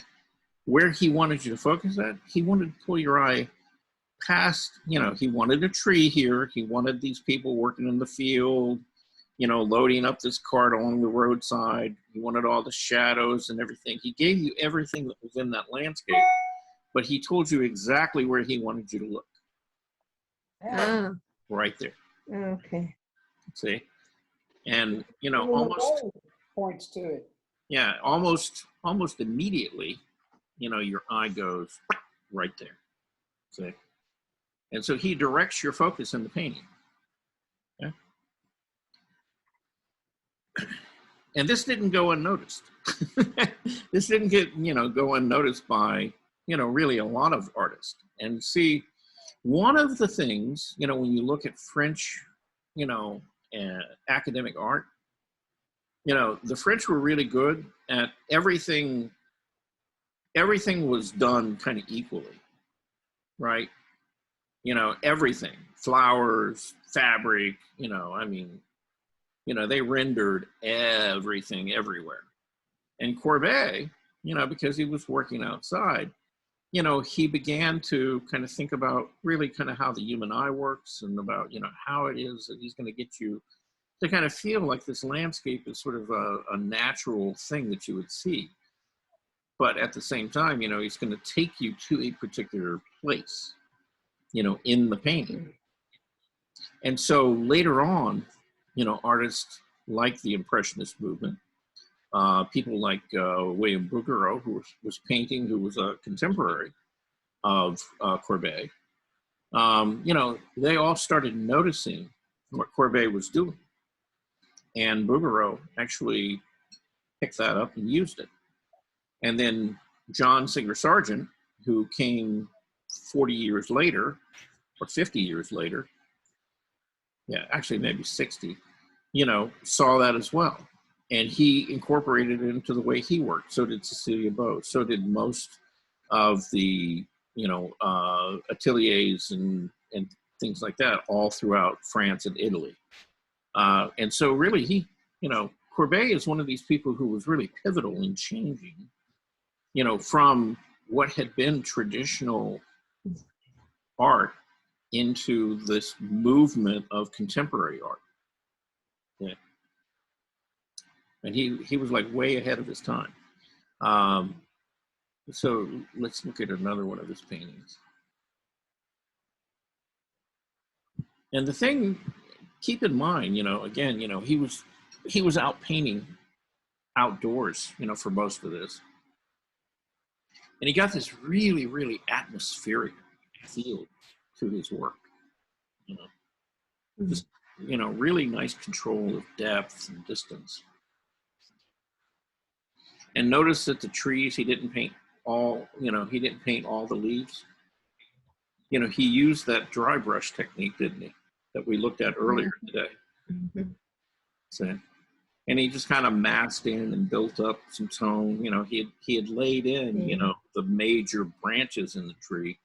Where he wanted you to focus at, he wanted to pull your eye past, you know, he wanted a tree here. He wanted these people working in the field, you know, loading up this cart along the roadside. He wanted all the shadows and everything. He gave you everything that was in that landscape, but he told you exactly where he wanted you to look. Ah, Right there. okay. See? And, you know, almost points to it. yeah, almost immediately, you know, your eye goes right there. See? And so he directs your focus in the painting. Okay? And this didn't go unnoticed. This didn't go unnoticed by, you know, really a lot of artists. And see, one of the things, you know, when you look at French, you know, academic art, you know, the French were really good at everything was done kind of equally, right? You know, everything, flowers, fabric, you know, I mean, you know, they rendered everything everywhere. And Corbett, you know, because he was working outside, you know, he began to kind of think about really kind of how the human eye works and about, you know, how it is that he's going to get you to kind of feel like this landscape is sort of a natural thing that you would see. But at the same time, you know, he's going to take you to a particular place, you know, in the painting. And so later on, you know, artists like the Impressionist movement, people like William Bouguereau, who was painting, who was a contemporary of Corbett, you know, they all started noticing what Corbett was doing. And Bouguereau actually picked that up and used it. And then John Singer Sargent, who came 40 years later, or 50 years later, yeah, actually maybe 60, you know, saw that as well. And he incorporated it into the way he worked. So did Cecilia Beau. So did most of the, you know, ateliers and things like that all throughout France and Italy. And so really he, you know, Corbett is one of these people who was really pivotal in changing, you know, from what had been traditional art into this movement of contemporary art. Yeah. And he was like way ahead of his time. So let's look at another one of his paintings. And the thing, keep in mind, you know, again, you know, he was out painting outdoors, you know, for most of this. And he got this really, really atmospheric feel to his work, you know, just, you know, really nice control of depth and distance. And notice that the trees, he didn't paint all, you know, he didn't paint all the leaves. You know, he used that dry brush technique, didn't he? That we looked at earlier today. So, and he just kind of masked in and built up some tone. You know, he had laid in, you know, the major branches in the tree.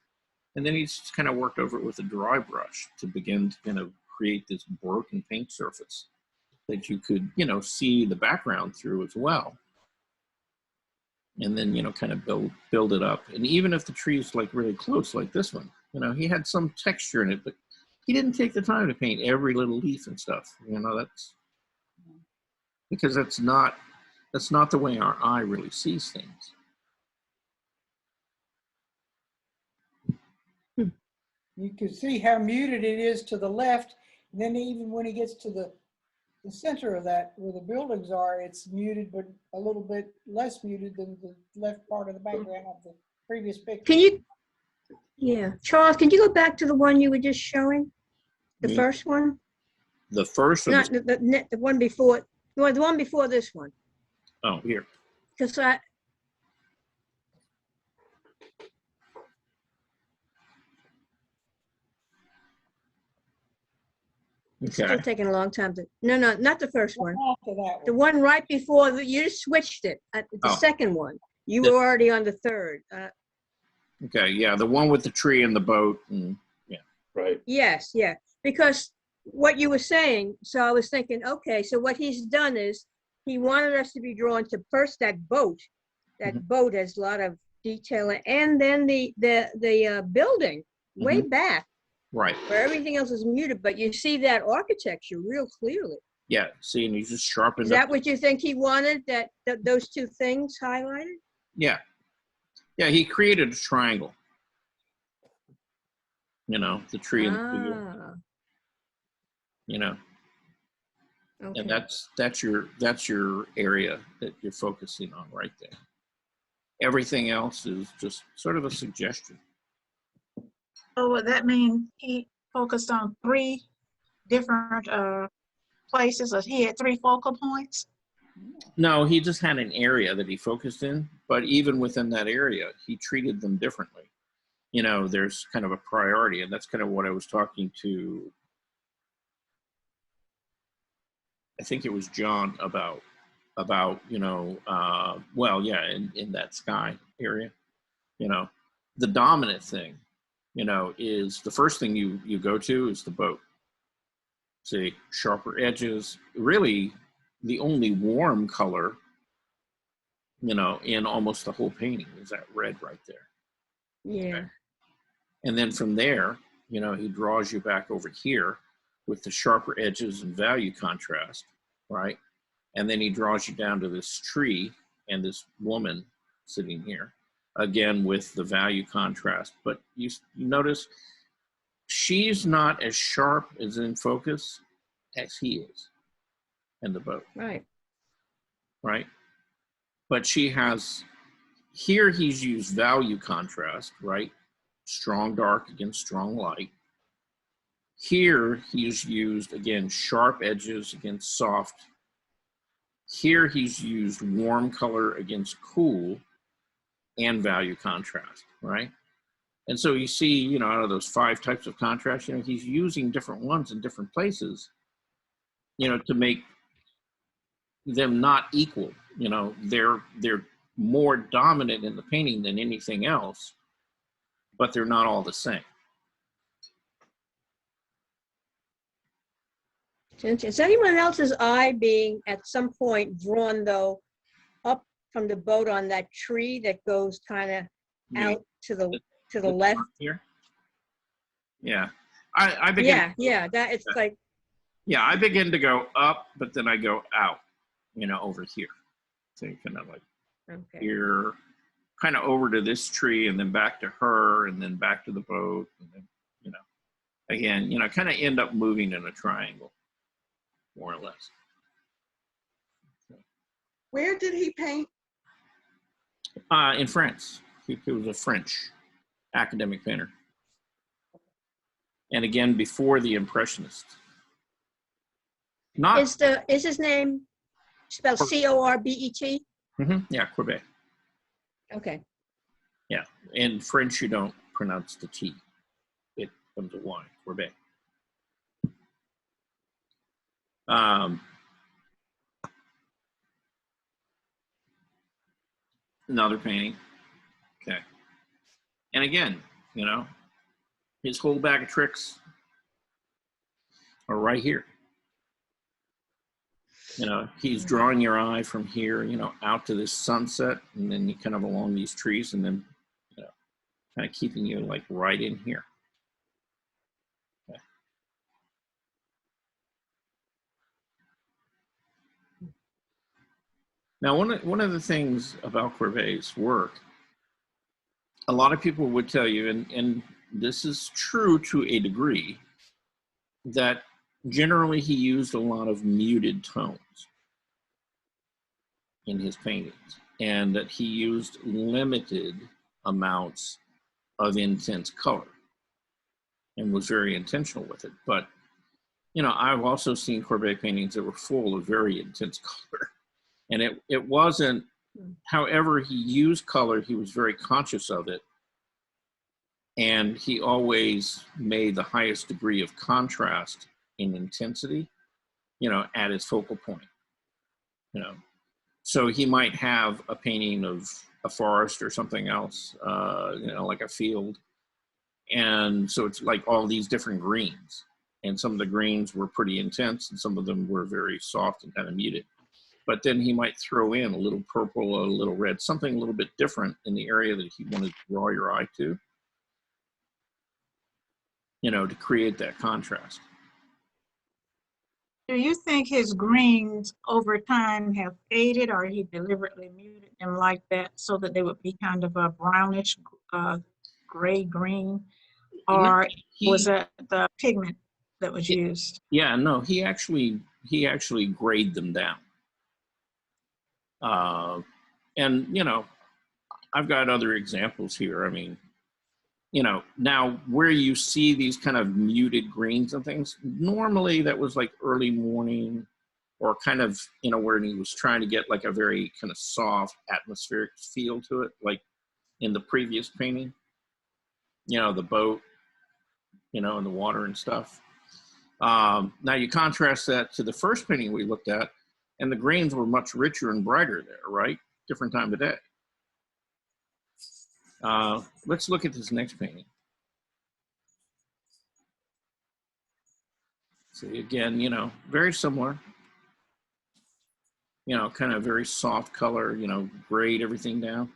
And then he just kind of worked over it with a dry brush to begin to kind of create this broken paint surface that you could, you know, see the background through as well. and then, you know, kind of build it up. And even if the tree is like really close, like this one, you know, he had some texture in it, but he didn't take the time to paint every little leaf and stuff. You know, that's because that's not the way our eye really sees things. You can see how muted it is to the left. And then even when he gets to the center of that, where the buildings are, it's muted, but a little bit less muted than the left part of the background of the previous picture. Can you, yeah, Charles, can you go back to the one you were just showing? The first one? The first? Not the one before, the one before this one. Oh, here. Because it's still taking a long time to, no, not the first one. The one right before, you just switched it. The second one. You were already on the third. Okay, yeah, the one with the tree and the boat. And, yeah. Right. Yes, yeah. Because what you were saying, so I was thinking, okay, so what he's done is he wanted us to be drawn to first that boat. That boat has a lot of detail, and then the building way back. Right. Where everything else is muted, but you see that architecture real clearly. Yeah, see, and he just sharpened Is that what you think he wanted, that those two things highlighted? Yeah. Yeah, he created a triangle. You know, the tree and the figure. You know. Okay. And that's your area that you're focusing on right there. Everything else is just sort of a suggestion. So would that mean he focused on 3 different places, or he had 3 focal points? No, he just had an area that he focused in, but even within that area, he treated them differently. You know, there's kind of a priority, and that's kind of what I was talking to, I think it was John about you know, well, yeah, in that sky area, you know, the dominant thing, you know, is the first thing you go to is the boat. See, sharper edges, really the only warm color, you know, in almost the whole painting is that red right there. Yeah. Okay. And then from there, you know, he draws you back over here with the sharper edges and value contrast, right? And then he draws you down to this tree and this woman sitting here, again with the value contrast. But you notice she's not as sharp as in focus as he is in the boat. Right. Right? But she has, here he's used value contrast, right? Strong dark against strong light. Here he's used, again, sharp edges against soft. Here he's used warm color against cool and value contrast, right? And so you see, you know, out of those 5 types of contrast, you know, he's using different ones in different places, you know, to make them not equal. You know, they're more dominant in the painting than anything else, but they're not all the same. Is anyone else's eye being at some point drawn though up from the boat on that tree that goes kind of out to the left? Here? Yeah. I begin. Yeah, that it's like. Yeah, I begin to go up, but then I go out, you know, over here. So kind of like here, kind of over to this tree, and then back to her, and then back to the boat, and then, you know, again, you know, kind of end up moving in a triangle, more or less. Where did he paint? In France. He was a French academic painter. And again, before the Impressionists. Not is his name spelled Corbet? Yeah, Corbett. Okay. Yeah, in French you don't pronounce the T; it comes a Y. Corbett. Another painting. Okay. And again, you know, his whole bag of tricks are right here. You know, he's drawing your eye from here, you know, out to this sunset, and then you kind of along these trees, and then, you know, kind of keeping you like right in here. Okay. Now, one of the things about Courbet's work, a lot of people would tell you, and this is true to a degree, that generally he used a lot of muted tones in his paintings, and that he used limited amounts of intense color and was very intentional with it. But, you know, I've also seen Courbet paintings that were full of very intense color. And it wasn't, however he used color, he was very conscious of it. And he always made the highest degree of contrast in intensity, you know, at his focal point, you know. So he might have a painting of a forest or something else, you know, like a field. And so it's like all these different greens. And some of the greens were pretty intense and some of them were very soft and kind of muted. But then he might throw in a little purple, a little red, something a little bit different in the area that he wanted to draw your eye to, you know, to create that contrast. Do you think his greens over time have faded, or he deliberately muted them like that so that they would be kind of a brownish gray green? Or was that the pigment that was used? Yeah, no, he actually grayed them down. And, you know, I've got other examples here. I mean, you know, now where you see these kind of muted greens and things, normally that was like early morning or kind of, you know, where he was trying to get like a very kind of soft atmospheric feel to it, like in the previous painting, you know, the boat, you know, and the water and stuff. Now you contrast that to the first painting we looked at, and the greens were much richer and brighter there, right? Different time of day. Let's look at this next painting. See, again, you know, very similar. You know, kind of very soft color, you know, grayed everything down.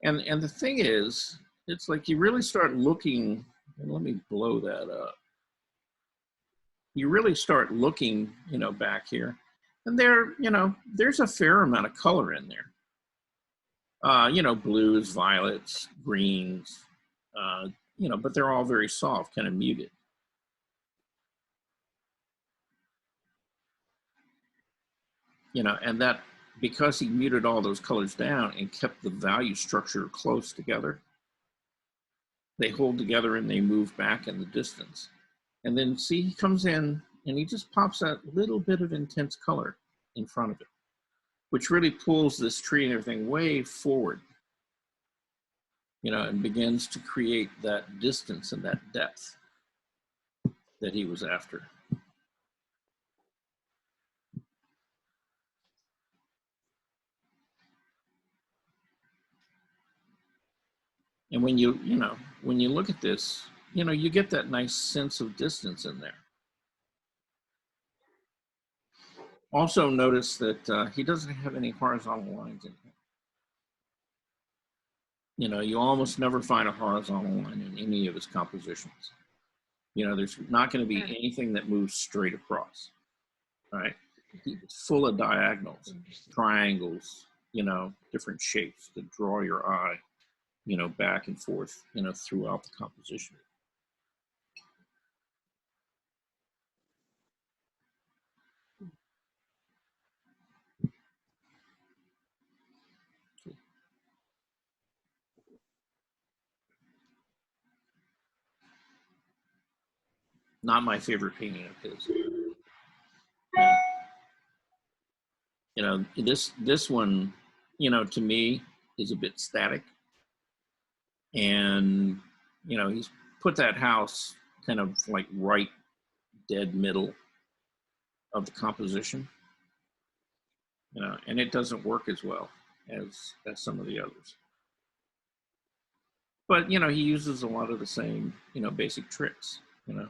And the thing is, it's like you really start looking, and let me blow that up. You really start looking, you know, back here, and there, you know, there's a fair amount of color in there. You know, blues, violets, greens, you know, but they're all very soft, kind of muted. You know, and that, because he muted all those colors down and kept the value structure close together, they hold together and they move back in the distance. And then see, he comes in and he just pops that little bit of intense color in front of it, which really pulls this tree and everything way forward, you know, and begins to create that distance and that depth that he was after. And when you know, when you look at this, you know, you get that nice sense of distance in there. Also notice that he doesn't have any horizontal lines in here. You know, you almost never find a horizontal line in any of his compositions. You know, there's not going to be anything that moves straight across, right? It's full of diagonals, triangles, you know, different shapes that draw your eye, you know, back and forth, you know, throughout the composition. Not my favorite painting of his. You know, this one, you know, to me is a bit static. And, you know, he's put that house kind of like right dead middle of the composition, you know, and it doesn't work as well as some of the others. But, you know, he uses a lot of the same, you know, basic tricks, you know.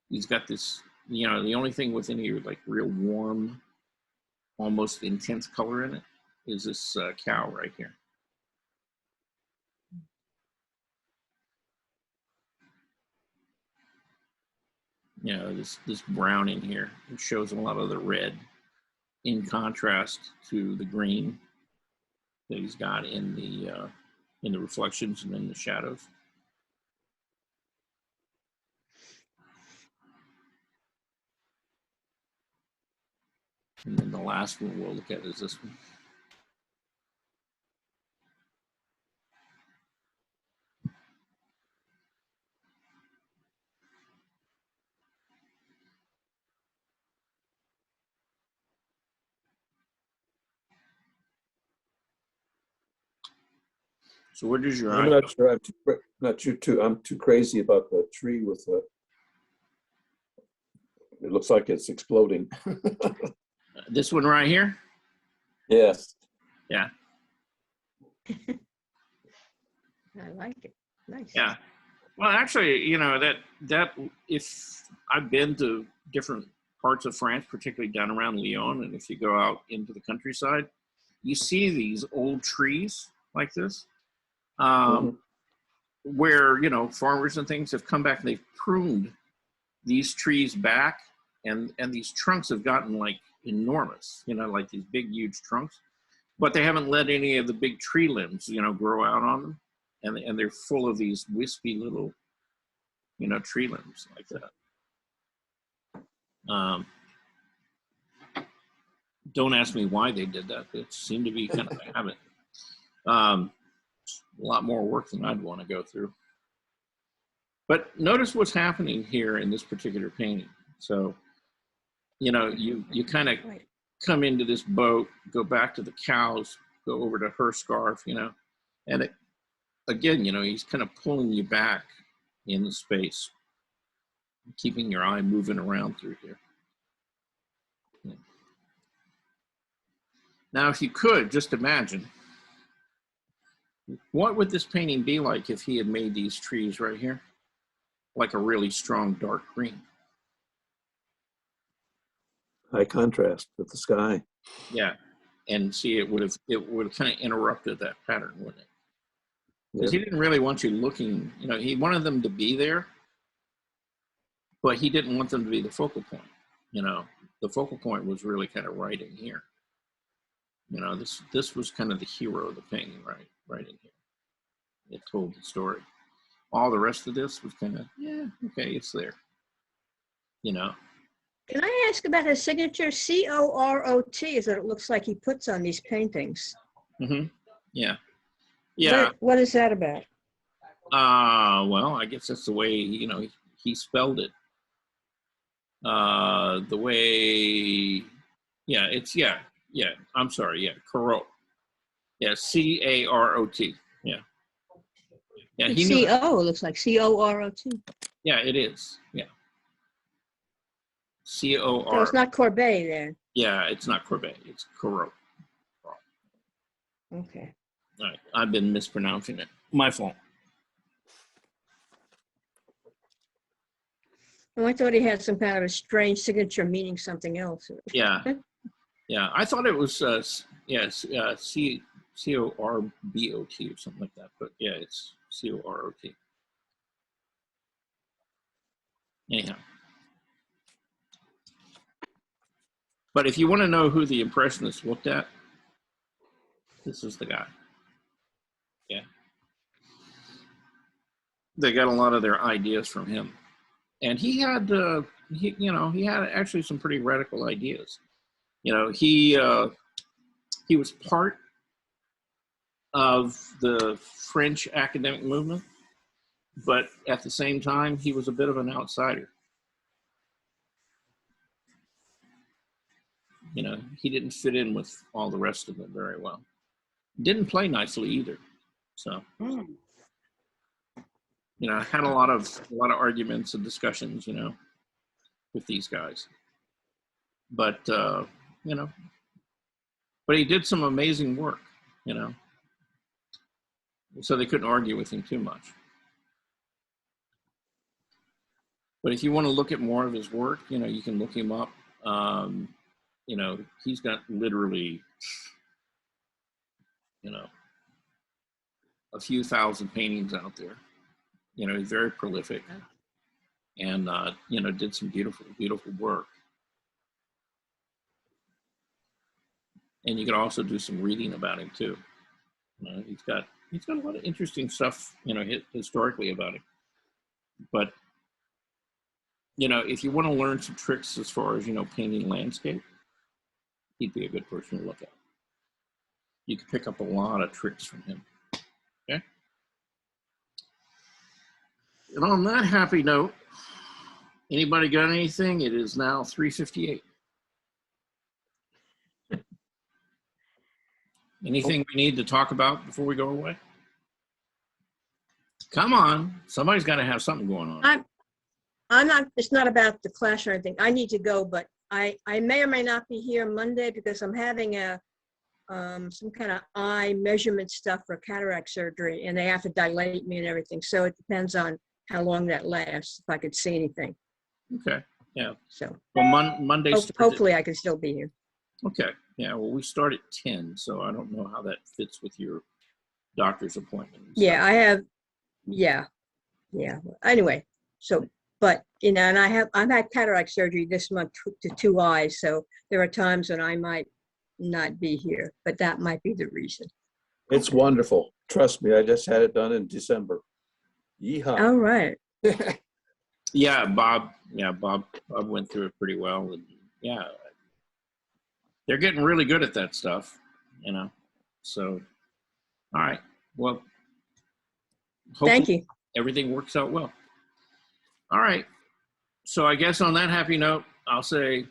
He's got this, you know, the only thing with any like real warm almost intense color in it is this cow right here. You know, this brown in here, it shows a lot of the red in contrast to the green that he's got in the reflections and in the shadows. And then the last one we'll look at is this one. So where does your I'm eye not go? sure. I'm too crazy about the tree with the. It looks like it's exploding. This one right here? Yes. Yeah. I like it. Nice. Yeah. Well, actually, you know, that if I've been to different parts of France, particularly down around Lyon, and if you go out into the countryside, you see these old trees like this, where, you know, farmers and things have come back and they've pruned these trees back, and these trunks have gotten like enormous, you know, like these big, huge trunks, but they haven't let any of the big tree limbs, you know, grow out on them. And they're full of these wispy little, you know, tree limbs like that. Don't ask me why they did that. It seemed to be kind of a habit. A lot more work than I'd want to go through. But notice what's happening here in this particular painting. So, you know, you kind of come into this boat, go back to the cows, go over to her scarf, you know, and it, again, you know, he's kind of pulling you back in the space, keeping your eye moving around through here. Yeah. Now, if you could just imagine, what would this painting be like if he had made these trees right here, like a really strong dark green? High contrast with the sky. Yeah, and see, it would have kind of interrupted that pattern, wouldn't it? Because he didn't really want you looking, you know, he wanted them to be there, but he didn't want them to be the focal point. You know, the focal point was really kind of right in here. You know, this was kind of the hero of the painting, right in here. It told the story. All the rest of this was kind of, yeah, okay, it's there. You know. Can I ask about his signature? C-O-R-O-T is what it looks like he puts on these paintings. Mm-hmm. Yeah. Yeah. What is that about? Well, I guess that's the way, you know, he spelled it. The way, yeah, it's, yeah, I'm sorry, yeah, Corbett. Yeah, C-A-R-O-T, yeah. Yeah, he knew. C-O, looks like C-O-R-O-T. Yeah, it is, yeah. C-O-R. So it's not Corbett then? Yeah, it's not Corbett, it's Corbett. Okay. All right, I've been mispronouncing it. My fault. Oh, I thought he had some kind of a strange signature meaning something else. Yeah, yeah. I thought it was C-O-R-B-O-T or something like that, but yeah, it's C-O-R-O-T. Anyhow. But if you want to know who the Impressionists looked at, this is the guy. Yeah. They got a lot of their ideas from him. And he had, he had actually some pretty radical ideas. You know, he was part of the French academic movement, but at the same time, he was a bit of an outsider. You know, he didn't fit in with all the rest of it very well. Didn't play nicely either. So, you know, had a lot of arguments and discussions, you know, with these guys. But you know, but he did some amazing work, you know. So they couldn't argue with him too much. But if you want to look at more of his work, you know, you can look him up. you know, he's got literally, you know, a few thousand paintings out there. You know, he's very prolific, and you know, did some beautiful, beautiful work. And you can also do some reading about him too. You know, he's got a lot of interesting stuff, you know, historically about him. But you know, if you want to learn some tricks as far as, you know, painting landscape, he'd be a good person to look at. You could pick up a lot of tricks from him. Okay. And on that happy note, anybody got anything? It is now 3:58. Anything we need to talk about before we go away? Come on, somebody's got to have something going on. I'm not, it's not about the class or anything. I need to go, but I may or may not be here Monday because I'm having a some kind of eye measurement stuff for cataract surgery, and they have to dilate me and everything. So it depends on how long that lasts, if I could see anything. Okay, yeah. So well, Monday. Hopefully I can still be here. Okay, yeah. Well, we start at 10, so I don't know how that fits with your doctor's appointment. Yeah, I have. Yeah. Anyway, so. But, you know, and I've had cataract surgery this month to 2 eyes. So there are times when I might not be here, but that might be the reason. It's wonderful. Trust me, I just had it done in December. Yeehaw. All right. Yeah, Bob went through it pretty well. And yeah, they're getting really good at that stuff, you know. So, all right. Well, Thank you. Everything works out well. All right. So I guess on that happy note, I'll say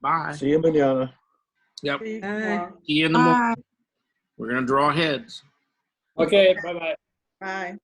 bye. See you manana. Yep. Bye. See you in the morning. We're going to draw heads. Okay, bye-bye. Bye.